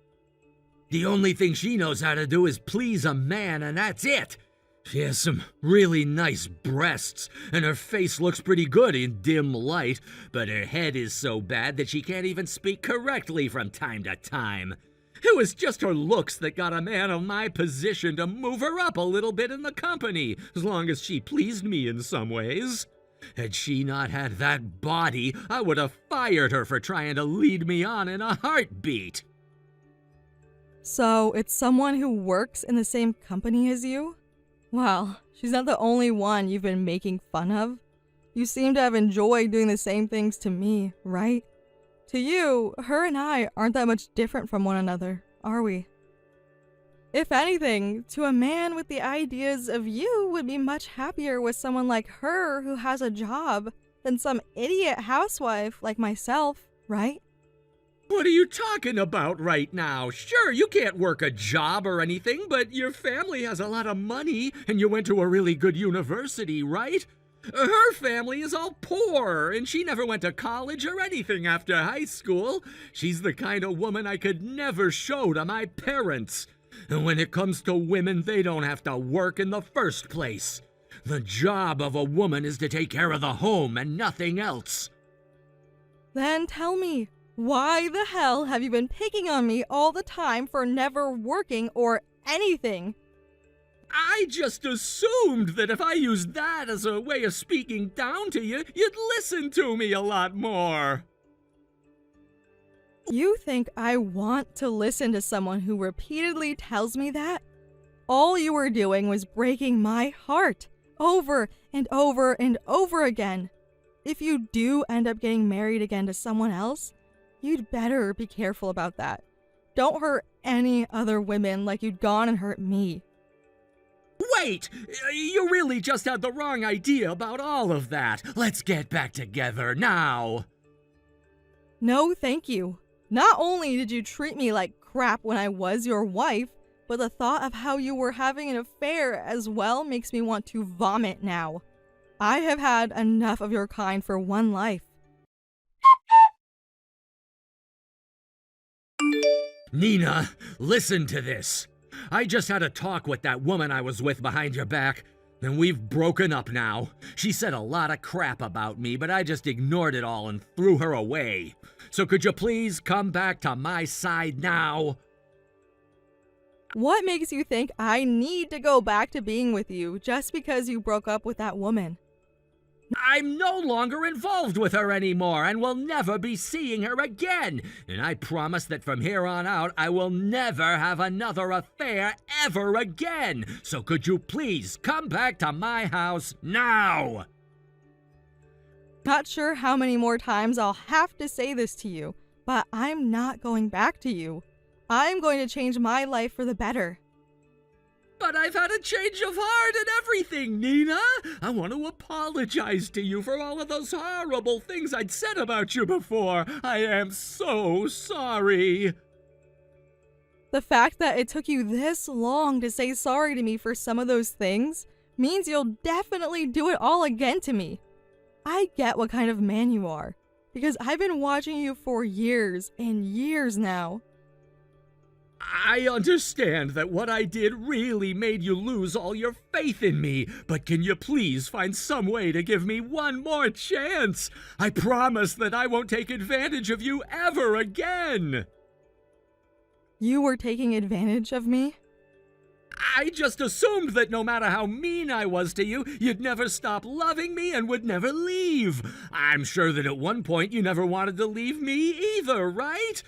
The only thing she knows how to do is please a man, and that's it. She has some really nice breasts, and her face looks pretty good in dim light, but her head is so bad that she can't even speak correctly from time to time. It was just her looks that got a man of my position to move her up a little bit in the company, as long as she pleased me in some ways. Had she not had that body, I would have fired her for trying to lead me on in a heartbeat. So, it's someone who works in the same company as you? Well, she's not the only one you've been making fun of. You seem to have enjoyed doing the same things to me, right? To you, her and I aren't that much different from one another, are we? If anything, to a man with the ideas of you would be much happier with someone like her who has a job than some idiot housewife like myself, right? What are you talking about right now? Sure, you can't work a job or anything, but your family has a lot of money and you went to a really good university, right? Her family is all poor, and she never went to college or anything after high school. She's the kind of woman I could never show to my parents. And when it comes to women, they don't have to work in the first place. The job of a woman is to take care of the home and nothing else. Then tell me, why the hell have you been picking on me all the time for never working or anything? I just assumed that if I used that as a way of speaking down to you, you'd listen to me a lot more. You think I want to listen to someone who repeatedly tells me that? All you were doing was breaking my heart over and over and over again. If you do end up getting married again to someone else, you'd better be careful about that. Don't hurt any other women like you'd gone and hurt me. Wait! You really just had the wrong idea about all of that. Let's get back together now. No, thank you. Not only did you treat me like crap when I was your wife, but the thought of how you were having an affair as well makes me want to vomit now. I have had enough of your kind for one life. Nina, listen to this. I just had a talk with that woman I was with behind your back, and we've broken up now. She said a lot of crap about me, but I just ignored it all and threw her away. So could you please come back to my side now? What makes you think I need to go back to being with you just because you broke up with that woman? I'm no longer involved with her anymore and will never be seeing her again. And I promise that from here on out, I will never have another affair ever again. So could you please come back to my house now? Not sure how many more times I'll have to say this to you, but I'm not going back to you. I'm going to change my life for the better. But I've had a change of heart and everything, Nina. I want to apologize to you for all of those horrible things I'd said about you before. I am so sorry. The fact that it took you this long to say sorry to me for some of those things means you'll definitely do it all again to me. I get what kind of man you are, because I've been watching you for years and years now. I understand that what I did really made you lose all your faith in me, but can you please find some way to give me one more chance? I promise that I won't take advantage of you ever again. You were taking advantage of me? I just assumed that no matter how mean I was to you, you'd never stop loving me and would never leave. I'm sure that at one point you never wanted to leave me either, right?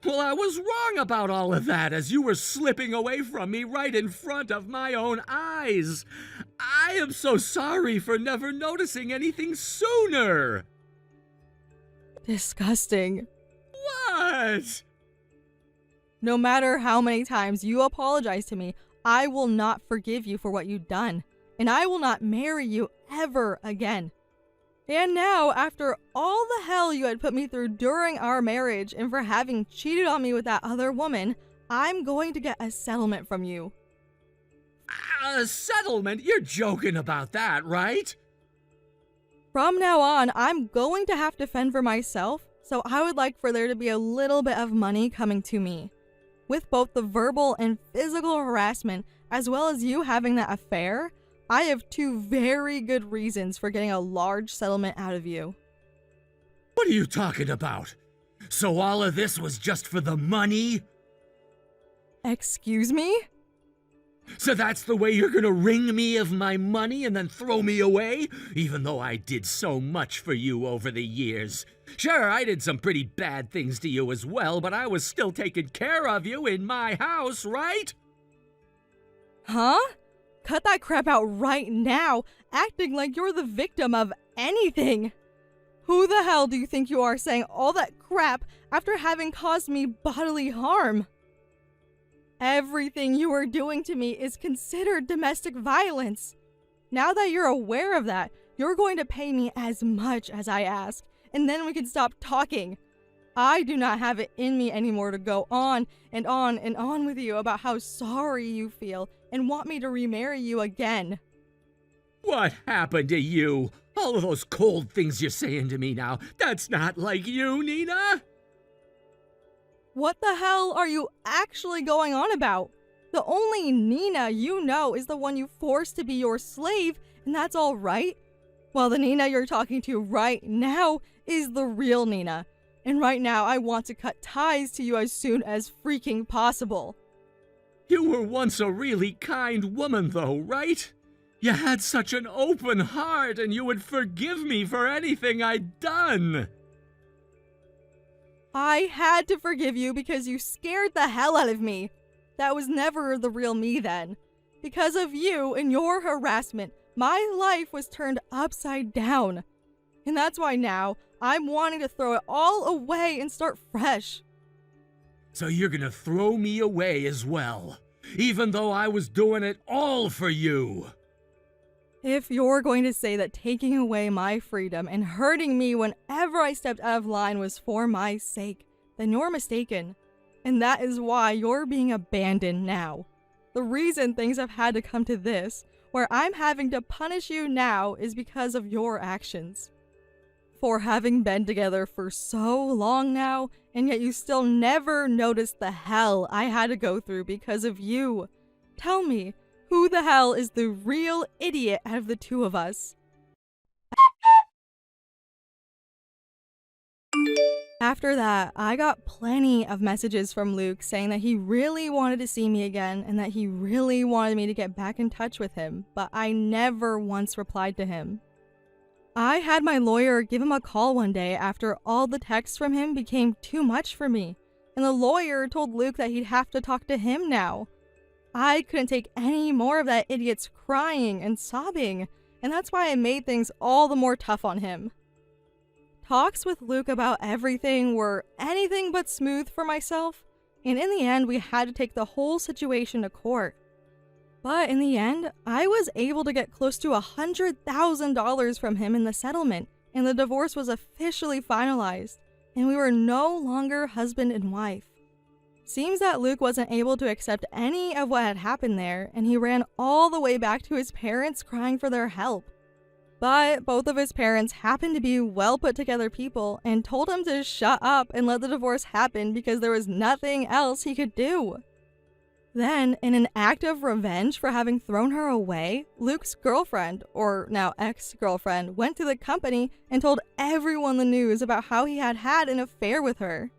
Well, I was wrong about all of that as you were slipping away from me right in front of my own eyes. I am so sorry for never noticing anything sooner. Disgusting. What? No matter how many times you apologize to me, I will not forgive you for what you've done, and I will not marry you ever again. And now, after all the hell you had put me through during our marriage and for having cheated on me with that other woman, I'm going to get a settlement from you. A settlement? You're joking about that, right? From now on, I'm going to have to fend for myself, so I would like for there to be a little bit of money coming to me. with both the verbal and physical harassment, as well as you having that affair, I have two very good reasons for getting a large settlement out of you. What are you talking about? So all of this was just for the money? Excuse me? So that's the way you're gonna wring me of my money and then throw me away? Even though I did so much for you over the years. Sure, I did some pretty bad things to you as well, but I was still taking care of you in my house, right? Huh? Cut that crap out right now, acting like you're the victim of anything. Who the hell do you think you are saying all that crap after having caused me bodily harm? Everything you are doing to me is considered domestic violence. Now that you're aware of that, you're going to pay me as much as I ask, and then we can stop talking. I do not have it in me anymore to go on and on and on with you about how sorry you feel and want me to remarry you again. What happened to you? All of those cold things you're saying to me now, that's not like you, Nina. What the hell are you actually going on about? The only Nina you know is the one you forced to be your slave, and that's all right? Well, the Nina you're talking to right now is the real Nina. And right now, I want to cut ties to you as soon as freaking possible. You were once a really kind woman, though, right? You had such an open heart, and you would forgive me for anything I'd done. I had to forgive you because you scared the hell out of me. That was never the real me then. Because of you and your harassment, my life was turned upside down. And that's why now, I'm wanting to throw it all away and start fresh. So you're gonna throw me away as well, even though I was doing it all for you. If you're going to say that taking away my freedom and hurting me whenever I stepped out of line was for my sake, then you're mistaken. And that is why you're being abandoned now. The reason things have had to come to this, where I'm having to punish you now, is because of your actions. For having been together for so long now, and yet you still never noticed the hell I had to go through because of you. Tell me, who the hell is the real idiot out of the two of us? After that, I got plenty of messages from Luke saying that he really wanted to see me again and that he really wanted me to get back in touch with him, but I never once replied to him. I had my lawyer give him a call one day after all the texts from him became too much for me, and the lawyer told Luke that he'd have to talk to him now. I couldn't take any more of that idiot's crying and sobbing, and that's why I made things all the more tough on him. Talks with Luke about everything were anything but smooth for myself, and in the end we had to take the whole situation to court. But in the end, I was able to get close to $100,000 from him in the settlement, and the divorce was officially finalized, and we were no longer husband and wife. Seems that Luke wasn't able to accept any of what had happened there, and he ran all the way back to his parents crying for their help. But both of his parents happened to be well put together people and told him to shut up and let the divorce happen because there was nothing else he could do. Then, in an act of revenge for having thrown her away, Luke's girlfriend, or now ex-girlfriend, went to the company and told everyone the news about how he had had an affair with her.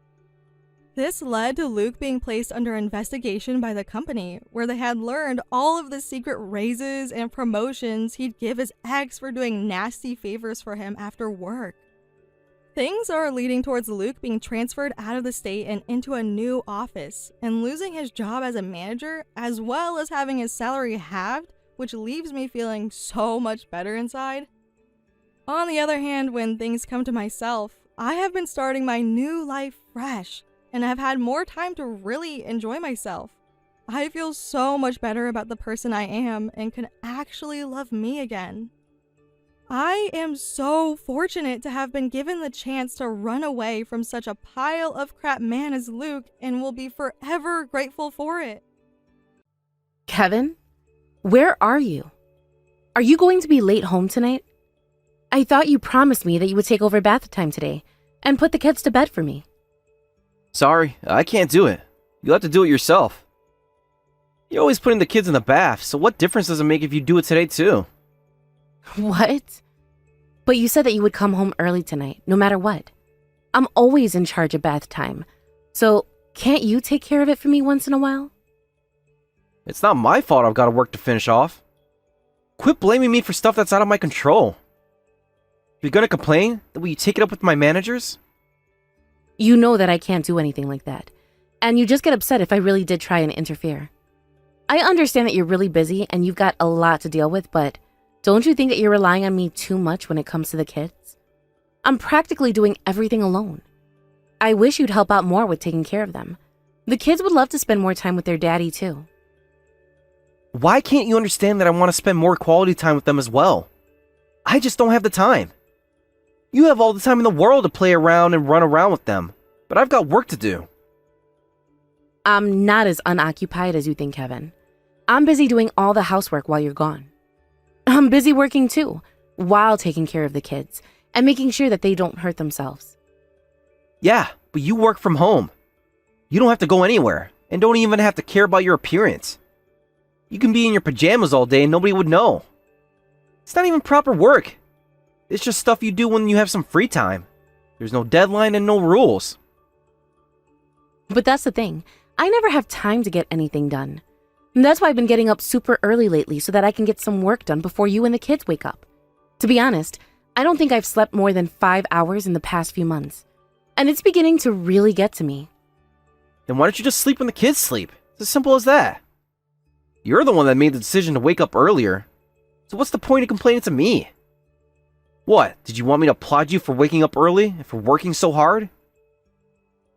This led to Luke being placed under investigation by the company, where they had learned all of the secret raises and promotions he'd give his ex for doing nasty favors for him after work. Things are leading towards Luke being transferred out of the state and into a new office, and losing his job as a manager, as well as having his salary halved, which leaves me feeling so much better inside. On the other hand, when things come to myself, I have been starting my new life fresh, and I've had more time to really enjoy myself. I feel so much better about the person I am and can actually love me again. I am so fortunate to have been given the chance to run away from such a pile of crap man as Luke and will be forever grateful for it. Kevin, where are you? Are you going to be late home tonight? I thought you promised me that you would take over bath time today and put the kids to bed for me. Sorry, I can't do it. You'll have to do it yourself. You're always putting the kids in the bath, so what difference does it make if you do it today too? What? But you said that you would come home early tonight, no matter what. I'm always in charge of bath time, so can't you take care of it for me once in a while? It's not my fault I've got to work to finish off. Quit blaming me for stuff that's out of my control. If you're gonna complain, then will you take it up with my managers? You know that I can't do anything like that, and you just get upset if I really did try and interfere. I understand that you're really busy and you've got a lot to deal with, but don't you think that you're relying on me too much when it comes to the kids? I'm practically doing everything alone. I wish you'd help out more with taking care of them. The kids would love to spend more time with their daddy too. Why can't you understand that I want to spend more quality time with them as well? I just don't have the time. You have all the time in the world to play around and run around with them, but I've got work to do. I'm not as unoccupied as you think, Kevin. I'm busy doing all the housework while you're gone. I'm busy working too, while taking care of the kids and making sure that they don't hurt themselves. Yeah, but you work from home. You don't have to go anywhere, and don't even have to care about your appearance. You can be in your pajamas all day and nobody would know. It's not even proper work. It's just stuff you do when you have some free time. There's no deadline and no rules. But that's the thing. I never have time to get anything done. And that's why I've been getting up super early lately so that I can get some work done before you and the kids wake up. To be honest, I don't think I've slept more than 5 hours in the past few months. And it's beginning to really get to me. Then why don't you just sleep when the kids sleep? It's as simple as that. You're the one that made the decision to wake up earlier. So what's the point of complaining to me? What, did you want me to applaud you for waking up early and for working so hard?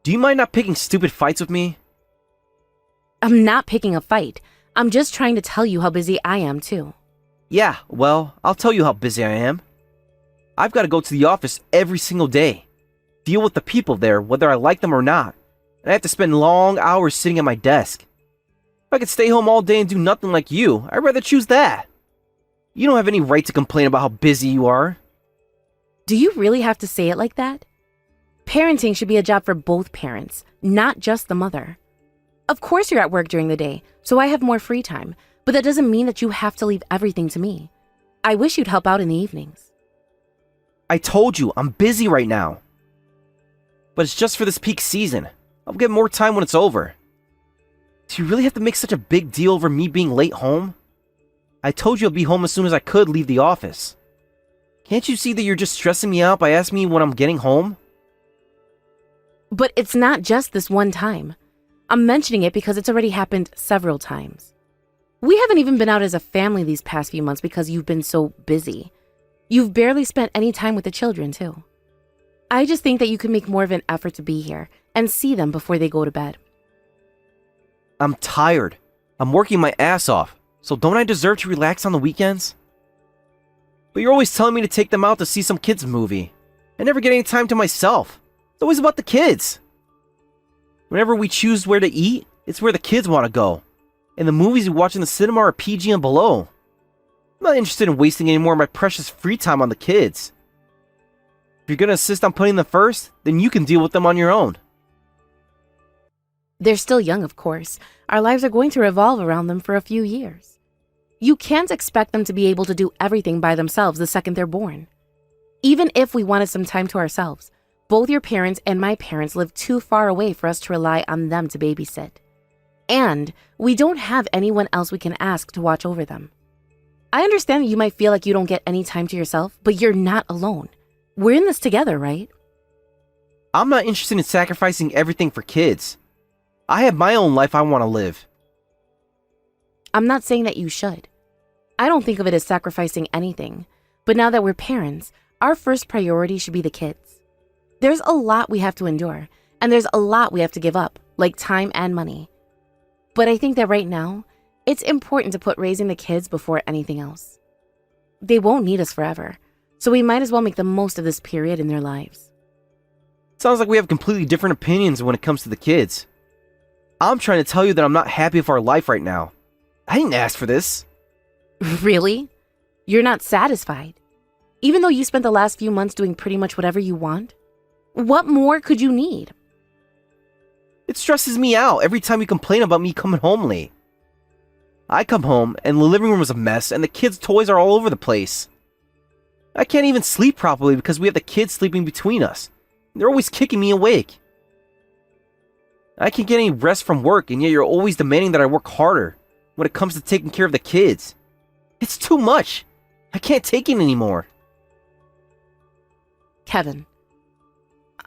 Do you mind not picking stupid fights with me? I'm not picking a fight. I'm just trying to tell you how busy I am too. Yeah, well, I'll tell you how busy I am. I've got to go to the office every single day. Deal with the people there, whether I like them or not. And I have to spend long hours sitting at my desk. If I could stay home all day and do nothing like you, I'd rather choose that. You don't have any right to complain about how busy you are. Do you really have to say it like that? Parenting should be a job for both parents, not just the mother. Of course you're at work during the day, so I have more free time, but that doesn't mean that you have to leave everything to me. I wish you'd help out in the evenings. I told you, I'm busy right now. But it's just for this peak season. I'll get more time when it's over. Do you really have to make such a big deal over me being late home? I told you I'd be home as soon as I could leave the office. Can't you see that you're just stressing me out by asking me when I'm getting home? But it's not just this one time. I'm mentioning it because it's already happened several times. We haven't even been out as a family these past few months because you've been so busy. You've barely spent any time with the children, too. I just think that you could make more of an effort to be here and see them before they go to bed. I'm tired. I'm working my ass off, so don't I deserve to relax on the weekends? But you're always telling me to take them out to see some kids' movie. I never get any time to myself. It's always about the kids. Whenever we choose where to eat, it's where the kids want to go. And the movies we watch in the cinema are PG and below. I'm not interested in wasting any more of my precious free time on the kids. If you're going to insist on putting them first, then you can deal with them on your own. They're still young, of course. Our lives are going to revolve around them for a few years. You can't expect them to be able to do everything by themselves the second they're born. Even if we wanted some time to ourselves, both your parents and my parents live too far away for us to rely on them to babysit. And we don't have anyone else we can ask to watch over them. I understand that you might feel like you don't get any time to yourself, but you're not alone. We're in this together, right? I'm not interested in sacrificing everything for kids. I have my own life I want to live. I'm not saying that you should. I don't think of it as sacrificing anything. But now that we're parents, our first priority should be the kids. There's a lot we have to endure, and there's a lot we have to give up, like time and money. But I think that right now, it's important to put raising the kids before anything else. They won't need us forever, so we might as well make the most of this period in their lives. Sounds like we have completely different opinions when it comes to the kids. I'm trying to tell you that I'm not happy with our life right now. I didn't ask for this. Really? You're not satisfied? Even though you spent the last few months doing pretty much whatever you want? What more could you need? It stresses me out every time you complain about me coming home late. I come home and the living room is a mess and the kids' toys are all over the place. I can't even sleep properly because we have the kids sleeping between us. They're always kicking me awake. I can't get any rest from work, and yet you're always demanding that I work harder when it comes to taking care of the kids. It's too much. I can't take it anymore. Kevin,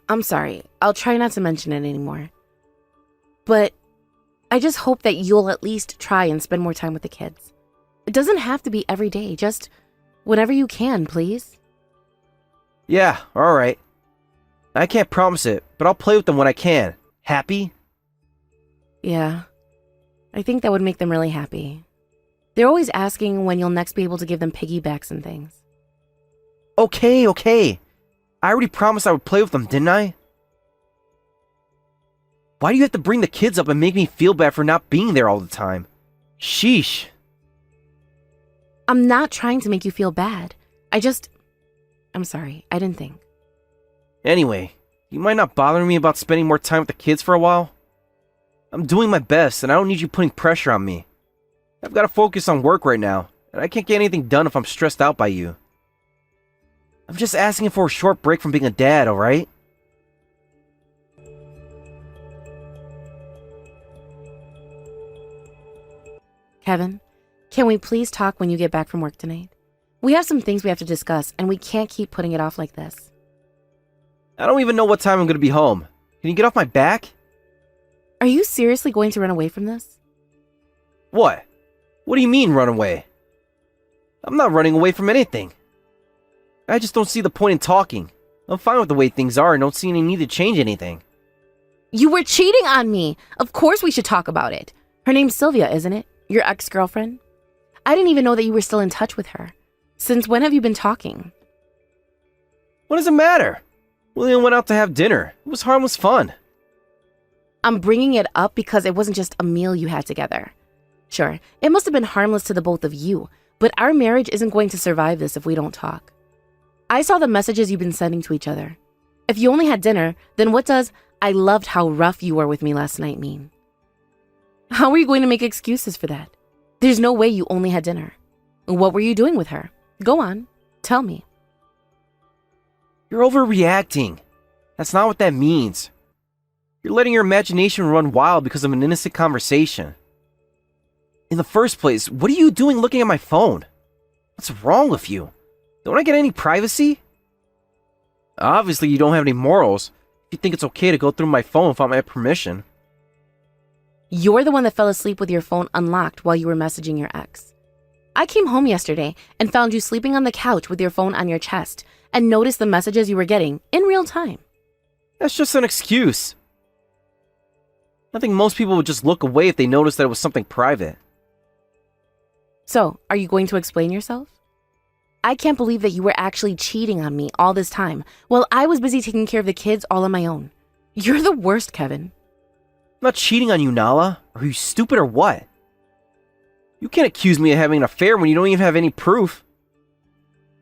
I'm sorry. I'll try not to mention it anymore. But I just hope that you'll at least try and spend more time with the kids. It doesn't have to be every day, just whenever you can, please. Yeah, alright. I can't promise it, but I'll play with them when I can. Happy? Yeah, I think that would make them really happy. They're always asking when you'll next be able to give them piggybacks and things. Okay. I already promised I would play with them, didn't I? Why do you have to bring the kids up and make me feel bad for not being there all the time? Sheesh. I'm not trying to make you feel bad. I'm sorry, I didn't think. Anyway, you mind not bothering me about spending more time with the kids for a while? I'm doing my best, and I don't need you putting pressure on me. I've got to focus on work right now, and I can't get anything done if I'm stressed out by you. I'm just asking for a short break from being a dad, alright? Kevin, can we please talk when you get back from work tonight? We have some things we have to discuss, and we can't keep putting it off like this. I don't even know what time I'm going to be home. Can you get off my back? Are you seriously going to run away from this? What? What do you mean, run away? I'm not running away from anything. I just don't see the point in talking. I'm fine with the way things are and don't see any need to change anything. You were cheating on me! Of course we should talk about it. Her name's Sylvia, isn't it? Your ex-girlfriend? I didn't even know that you were still in touch with her. Since when have you been talking? What does it matter? We went out to have dinner. It was harmless fun. I'm bringing it up because it wasn't just a meal you had together. Sure, it must have been harmless to the both of you, but our marriage isn't going to survive this if we don't talk. I saw the messages you've been sending to each other. If you only had dinner, then what does "I loved how rough you were with me last night" mean? How are you going to make excuses for that? There's no way you only had dinner. What were you doing with her? Go on, tell me. You're overreacting. That's not what that means. You're letting your imagination run wild because of an innocent conversation. In the first place, what are you doing looking at my phone? What's wrong with you? Don't I get any privacy? Obviously, you don't have any morals. You think it's okay to go through my phone without my permission. You're the one that fell asleep with your phone unlocked while you were messaging your ex. I came home yesterday and found you sleeping on the couch with your phone on your chest and noticed the messages you were getting in real time. That's just an excuse. I think most people would just look away if they noticed that it was something private. So, are you going to explain yourself? I can't believe that you were actually cheating on me all this time while I was busy taking care of the kids all on my own. You're the worst, Kevin. I'm not cheating on you, Nala. Are you stupid or what? You can't accuse me of having an affair when you don't even have any proof.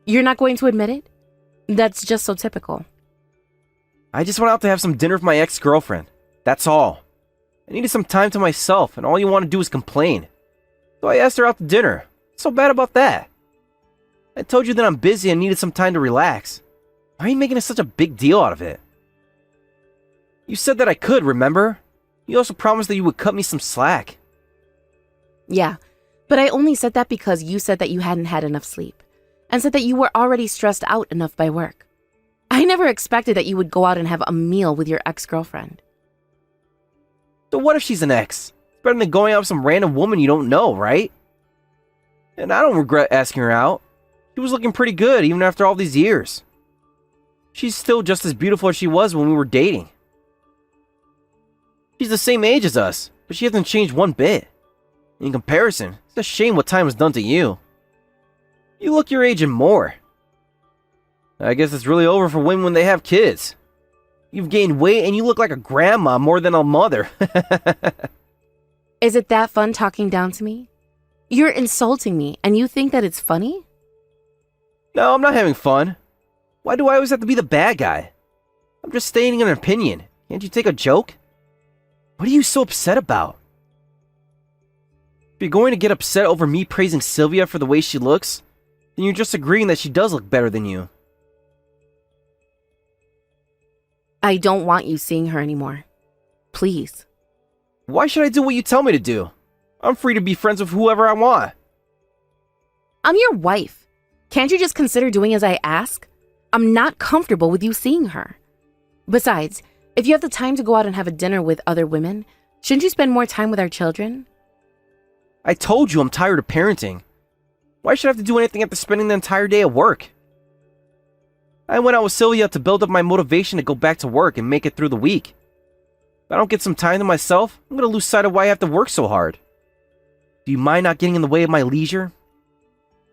You're not going to admit it? That's just so typical. I just went out to have some dinner with my ex-girlfriend. That's all. I needed some time to myself, and all you want to do is complain. So I asked her out to dinner. What's so bad about that? I told you that I'm busy and needed some time to relax. Why are you making such a big deal out of it? You said that I could, remember? You also promised that you would cut me some slack. Yeah, but I only said that because you said that you hadn't had enough sleep, and said that you were already stressed out enough by work. I never expected that you would go out and have a meal with your ex-girlfriend. So what if she's an ex? It's better than going out with some random woman you don't know, right? And I don't regret asking her out. She was looking pretty good even after all these years. She's still just as beautiful as she was when we were dating. She's the same age as us, but she hasn't changed one bit. In comparison, it's a shame what time has done to you. You look your age and more. I guess it's really over for women when they have kids. You've gained weight and you look like a grandma more than a mother. Is it that fun talking down to me? You're insulting me and you think that it's funny? No, I'm not having fun. Why do I always have to be the bad guy? I'm just stating an opinion. Can't you take a joke? What are you so upset about? If you're going to get upset over me praising Sylvia for the way she looks, then you're just agreeing that she does look better than you. I don't want you seeing her anymore. Please. Why should I do what you tell me to do? I'm free to be friends with whoever I want. I'm your wife. Can't you just consider doing as I ask? I'm not comfortable with you seeing her. Besides, if you have the time to go out and have a dinner with other women, shouldn't you spend more time with our children? I told you I'm tired of parenting. Why should I have to do anything after spending the entire day at work? I went out with Sylvia to build up my motivation to go back to work and make it through the week. If I don't get some time to myself, I'm going to lose sight of why I have to work so hard. Do you mind not getting in the way of my leisure?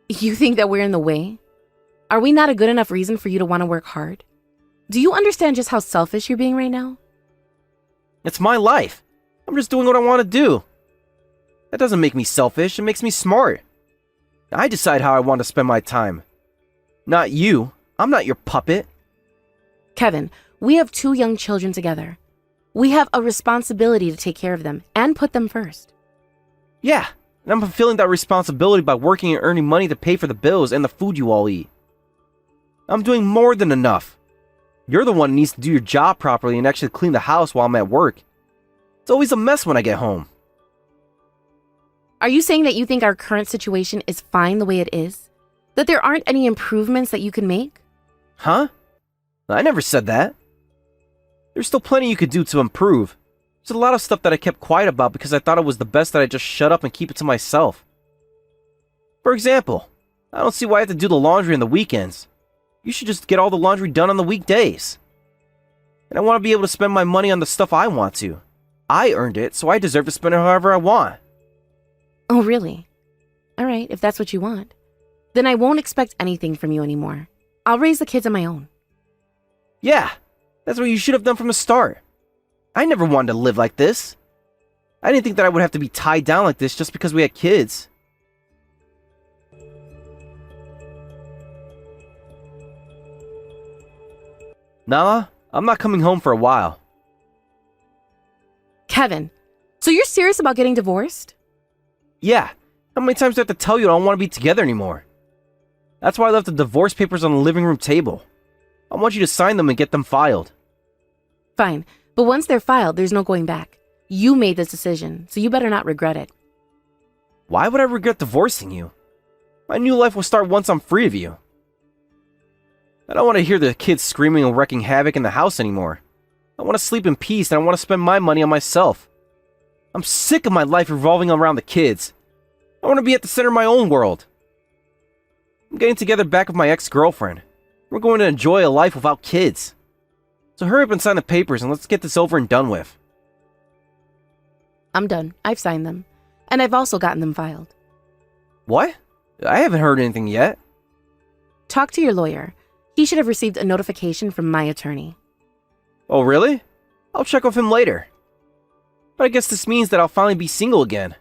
You think that we're in the way? Are we not a good enough reason for you to want to work hard? Do you understand just how selfish you're being right now? It's my life. I'm just doing what I want to do. That doesn't make me selfish, it makes me smart. I decide how I want to spend my time. Not you. I'm not your puppet. Kevin, we have 2 young children together. We have a responsibility to take care of them and put them first. Yeah, and I'm fulfilling that responsibility by working and earning money to pay for the bills and the food you all eat. I'm doing more than enough. You're the one who needs to do your job properly and actually clean the house while I'm at work. It's always a mess when I get home. Are you saying that you think our current situation is fine the way it is? That there aren't any improvements that you can make? Huh? I never said that. There's still plenty you could do to improve. There's a lot of stuff that I kept quiet about because I thought it was the best that I just shut up and keep it to myself. For example, I don't see why I have to do the laundry on the weekends. You should just get all the laundry done on the weekdays. And I want to be able to spend my money on the stuff I want to. I earned it, so I deserve to spend it however I want. Oh, really? All right, if that's what you want. Then I won't expect anything from you anymore. I'll raise the kids on my own. Yeah, that's what you should have done from the start. I never wanted to live like this. I didn't think that I would have to be tied down like this just because we had kids. Nala, I'm not coming home for a while. Kevin, so you're serious about getting divorced? Yeah, how many times do I have to tell you I don't want to be together anymore? That's why I left the divorce papers on the living room table. I want you to sign them and get them filed. Fine, but once they're filed, there's no going back. You made this decision, so you better not regret it. Why would I regret divorcing you? My new life will start once I'm free of you. I don't want to hear the kids screaming and wreaking havoc in the house anymore. I want to sleep in peace and I want to spend my money on myself. I'm sick of my life revolving around the kids. I want to be at the center of my own world. I'm getting together back with my ex-girlfriend. We're going to enjoy a life without kids. So hurry up and sign the papers and let's get this over and done with. I'm done. I've signed them. And I've also gotten them filed. What? I haven't heard anything yet. Talk to your lawyer. He should have received a notification from my attorney. Oh, really? I'll check with him later. But I guess this means that I'll finally be single again.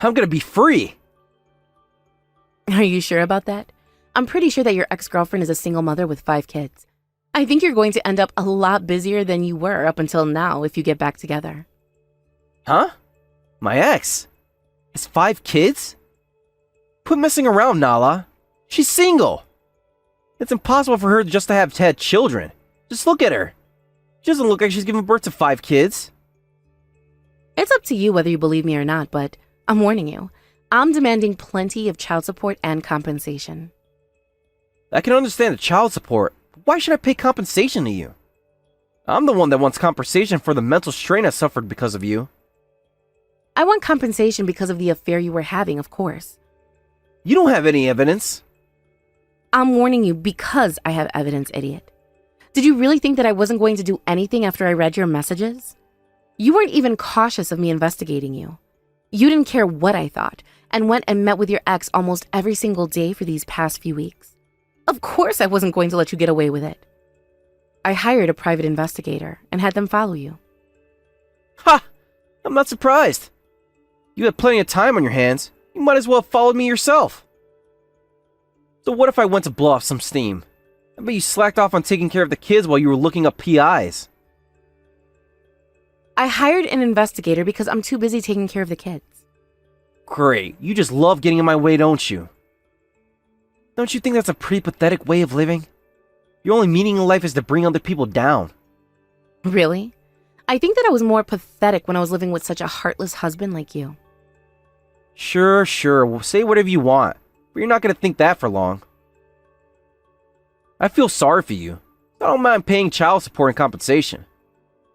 I'm gonna be free! Are you sure about that? I'm pretty sure that your ex-girlfriend is a single mother with 5 kids. I think you're going to end up a lot busier than you were up until now if you get back together. Huh? My ex? Has 5 kids? Quit messing around, Nala. She's single. It's impossible for her just to have had children. Just look at her. She doesn't look like she's given birth to 5 kids. It's up to you whether you believe me or not, but I'm warning you. I'm demanding plenty of child support and compensation. I can understand the child support, but why should I pay compensation to you? I'm the one that wants compensation for the mental strain I suffered because of you. I want compensation because of the affair you were having, of course. You don't have any evidence. I'm warning you because I have evidence, idiot. Did you really think that I wasn't going to do anything after I read your messages? You weren't even cautious of me investigating you. You didn't care what I thought, and went and met with your ex almost every single day for these past few weeks. Of course I wasn't going to let you get away with it. I hired a private investigator and had them follow you. Ha! I'm not surprised. You had plenty of time on your hands. You might as well have followed me yourself. So what if I went to blow off some steam? I bet you slacked off on taking care of the kids while you were looking up PIs. I hired an investigator because I'm too busy taking care of the kids. Great, you just love getting in my way, don't you? Don't you think that's a pretty pathetic way of living? Your only meaning in life is to bring other people down. Really? I think that I was more pathetic when I was living with such a heartless husband like you. Sure, well, say whatever you want, but you're not going to think that for long. I feel sorry for you. I don't mind paying child support and compensation.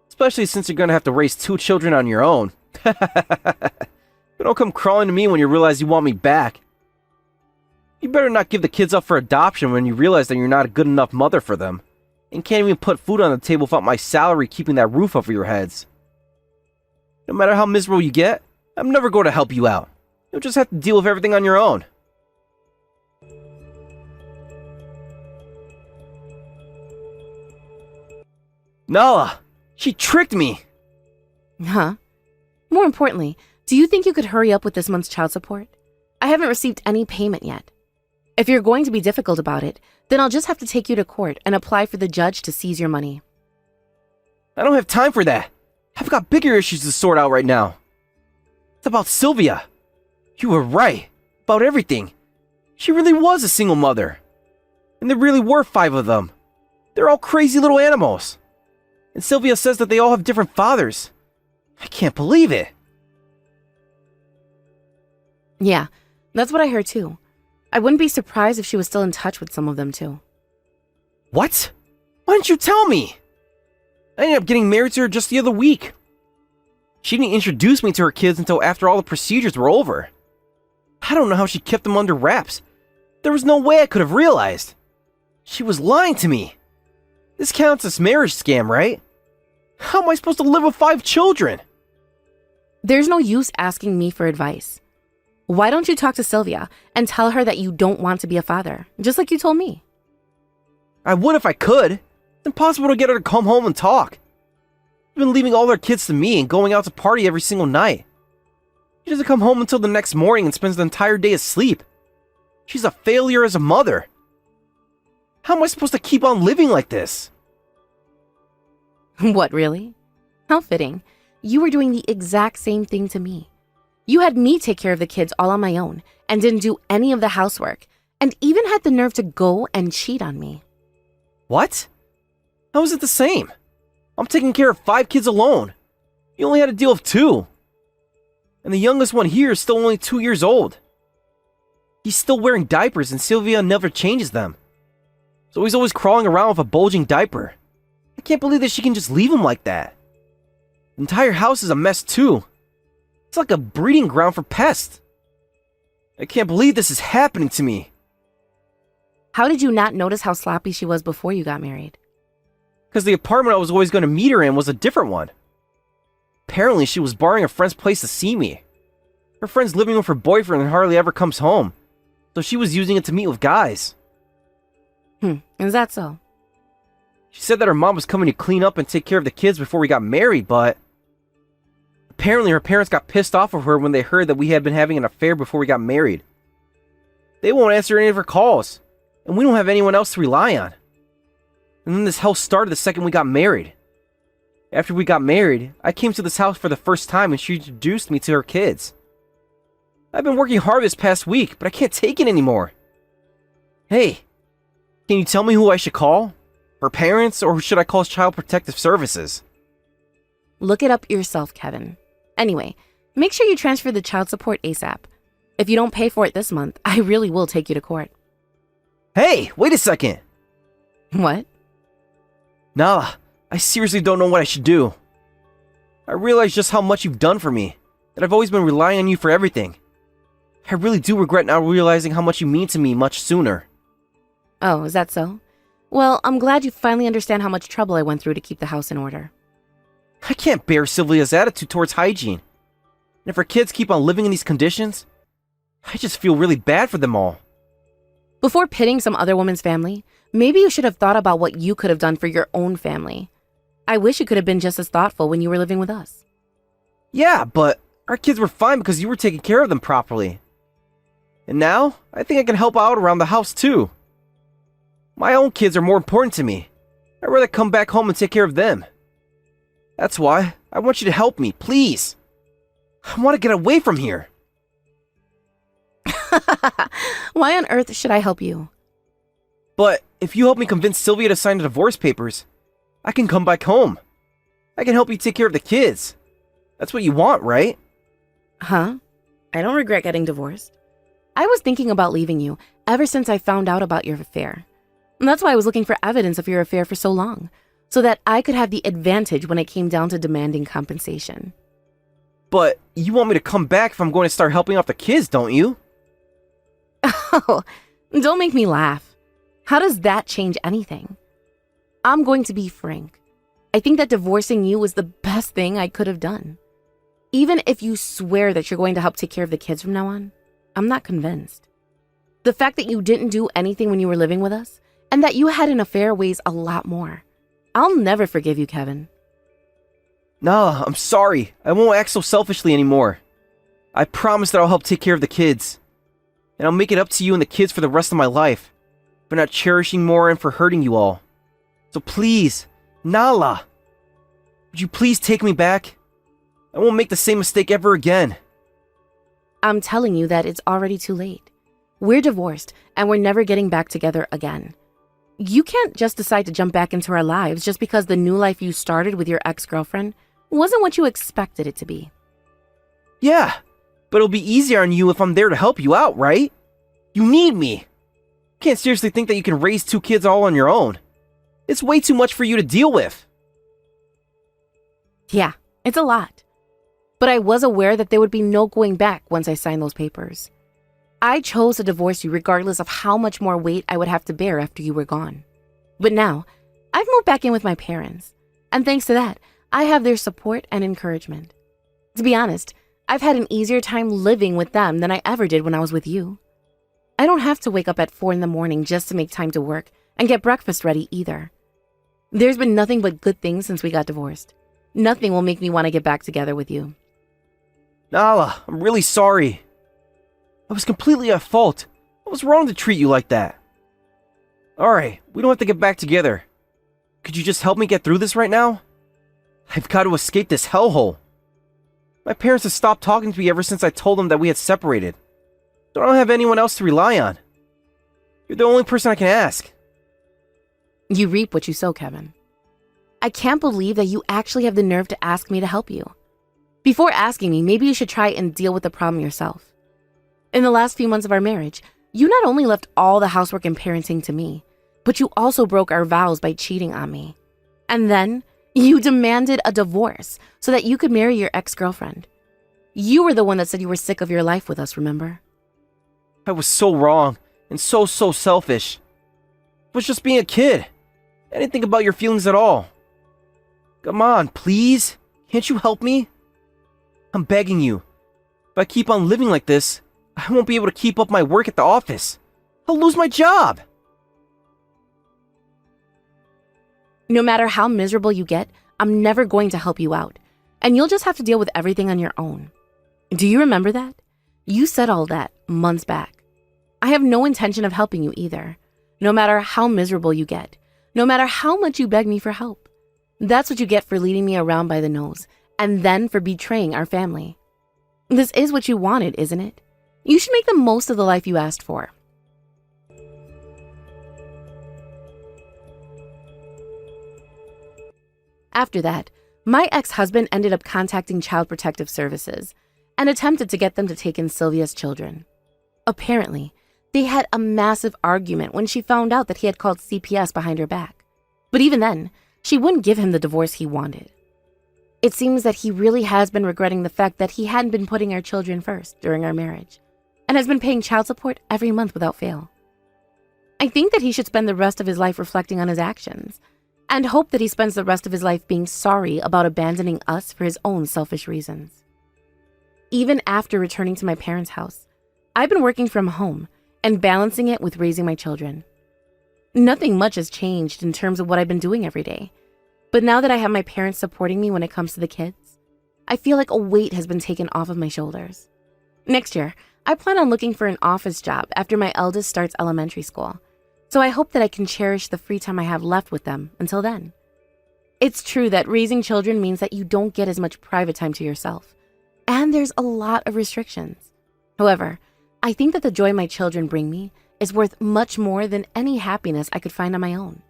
Especially since you're going to have to raise 2 children on your own. But don't come crawling to me when you realize you want me back. You better not give the kids up for adoption when you realize that you're not a good enough mother for them, and can't even put food on the table without my salary keeping that roof over your heads. No matter how miserable you get, I'm never going to help you out. You'll just have to deal with everything on your own. Nala! She tricked me! Huh? More importantly, do you think you could hurry up with this month's child support? I haven't received any payment yet. If you're going to be difficult about it, then I'll just have to take you to court and apply for the judge to seize your money. I don't have time for that. I've got bigger issues to sort out right now. It's about Sylvia. You were right. About everything. She really was a single mother. And there really were 5 of them. They're all crazy little animals. And Sylvia says that they all have different fathers. I can't believe it. Yeah, that's what I heard too. I wouldn't be surprised if she was still in touch with some of them too. What? Why didn't you tell me? I ended up getting married to her just the other week. She didn't introduce me to her kids until after all the procedures were over. I don't know how she kept them under wraps. There was no way I could have realized. She was lying to me. This counts as marriage scam, right? How am I supposed to live with 5 children? There's no use asking me for advice. Why don't you talk to Sylvia and tell her that you don't want to be a father, just like you told me? I would if I could. It's impossible to get her to come home and talk. She's been leaving all her kids to me and going out to party every single night. She doesn't come home until the next morning and spends the entire day asleep. She's a failure as a mother. How am I supposed to keep on living like this? What, really? How fitting. You were doing the exact same thing to me. You had me take care of the kids all on my own and didn't do any of the housework, and even had the nerve to go and cheat on me. What? How is it the same? I'm taking care of 5 kids alone. You only had to deal with 2. And the youngest one here is still only 2 years old. He's still wearing diapers and Sylvia never changes them. So he's always crawling around with a bulging diaper. I can't believe that she can just leave him like that. The entire house is a mess too. It's like a breeding ground for pests. I can't believe this is happening to me. How did you not notice how sloppy she was before you got married? Because the apartment I was always going to meet her in was a different one. Apparently she was borrowing a friend's place to see me. Her friend's living with her boyfriend and hardly ever comes home. So she was using it to meet with guys. Is that so? She said that her mom was coming to clean up and take care of the kids before we got married, but apparently her parents got pissed off of her when they heard that we had been having an affair before we got married. They won't answer any of her calls, and we don't have anyone else to rely on. And then this hell started the second we got married. After we got married, I came to this house for the first time and she introduced me to her kids. I've been working hard this past week, but I can't take it anymore. Hey, can you tell me who I should call? Her parents, or should I call Child Protective Services? Look it up yourself, Kevin. Anyway, make sure you transfer the child support ASAP. If you don't pay for it this month, I really will take you to court. Hey, wait a second. What? Nala, I seriously don't know what I should do. I realize just how much you've done for me, that I've always been relying on you for everything. I really do regret not realizing how much you mean to me much sooner. Oh, is that so? Well, I'm glad you finally understand how much trouble I went through to keep the house in order. I can't bear Sylvia's attitude towards hygiene. And if her kids keep on living in these conditions, I just feel really bad for them all. Before pitting some other woman's family, maybe you should have thought about what you could have done for your own family. I wish you could have been just as thoughtful when you were living with us. Yeah, but our kids were fine because you were taking care of them properly. And now, I think I can help out around the house too. My own kids are more important to me. I'd rather come back home and take care of them. That's why I want you to help me, please. I want to get away from here. Why on earth should I help you? But if you help me convince Sylvia to sign the divorce papers, I can come back home. I can help you take care of the kids. That's what you want, right? Huh? I don't regret getting divorced. I was thinking about leaving you ever since I found out about your affair. And that's why I was looking for evidence of your affair for so long, so that I could have the advantage when it came down to demanding compensation. But you want me to come back if I'm going to start helping out the kids, don't you? Oh, don't make me laugh. How does that change anything? I'm going to be frank. I think that divorcing you was the best thing I could have done. Even if you swear that you're going to help take care of the kids from now on, I'm not convinced. The fact that you didn't do anything when you were living with us, and that you had an affair weighs a lot more. I'll never forgive you, Kevin. Nah, I'm sorry. I won't act so selfishly anymore. I promise that I'll help take care of the kids. And I'll make it up to you and the kids for the rest of my life, for not cherishing more and for hurting you all. So please, Nala, would you please take me back? I won't make the same mistake ever again. I'm telling you that it's already too late. We're divorced, and we're never getting back together again. You can't just decide to jump back into our lives just because the new life you started with your ex-girlfriend wasn't what you expected it to be. Yeah, but it'll be easier on you if I'm there to help you out, right? You need me. You can't seriously think that you can raise 2 kids all on your own. It's way too much for you to deal with. Yeah, it's a lot. But I was aware that there would be no going back once I signed those papers. I chose to divorce you regardless of how much more weight I would have to bear after you were gone. But now, I've moved back in with my parents, and thanks to that, I have their support and encouragement. To be honest, I've had an easier time living with them than I ever did when I was with you. I don't have to wake up at 4 in the morning just to make time to work and get breakfast ready either. There's been nothing but good things since we got divorced. Nothing will make me want to get back together with you. Nala, I'm really sorry. I was completely at fault. I was wrong to treat you like that. Alright, we don't have to get back together. Could you just help me get through this right now? I've got to escape this hellhole. My parents have stopped talking to me ever since I told them that we had separated. So I don't have anyone else to rely on. You're the only person I can ask. You reap what you sow, Kevin. I can't believe that you actually have the nerve to ask me to help you. Before asking me, maybe you should try and deal with the problem yourself. In the last few months of our marriage, you not only left all the housework and parenting to me, but you also broke our vows by cheating on me. And then, you demanded a divorce so that you could marry your ex-girlfriend. You were the one that said you were sick of your life with us, remember? I was so wrong and so selfish. I was just being a kid. I didn't think about your feelings at all. Come on, please. Can't you help me? I'm begging you. If I keep on living like this, I won't be able to keep up my work at the office. I'll lose my job. No matter how miserable you get, I'm never going to help you out. And you'll just have to deal with everything on your own. Do you remember that? You said all that months back. I have no intention of helping you either. No matter how miserable you get. No matter how much you beg me for help. That's what you get for leading me around by the nose. And then for betraying our family. This is what you wanted, isn't it? You should make the most of the life you asked for. After that, my ex-husband ended up contacting Child Protective Services and attempted to get them to take in Sylvia's children. Apparently, they had a massive argument when she found out that he had called CPS behind her back. But even then, she wouldn't give him the divorce he wanted. It seems that he really has been regretting the fact that he hadn't been putting our children first during our marriage and has been paying child support every month without fail. I think that he should spend the rest of his life reflecting on his actions and hope that he spends the rest of his life being sorry about abandoning us for his own selfish reasons. Even after returning to my parents' house, I've been working from home and balancing it with raising my children. Nothing much has changed in terms of what I've been doing every day. But now that I have my parents supporting me when it comes to the kids, I feel like a weight has been taken off of my shoulders. Next year, I plan on looking for an office job after my eldest starts elementary school, so I hope that I can cherish the free time I have left with them until then. It's true that raising children means that you don't get as much private time to yourself, and there's a lot of restrictions. However, I think that the joy my children bring me is worth much more than any happiness I could find on my own.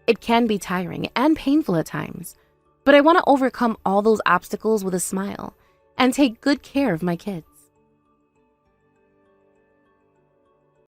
It can be tiring and painful at times, but I want to overcome all those obstacles with a smile and take good care of my kids.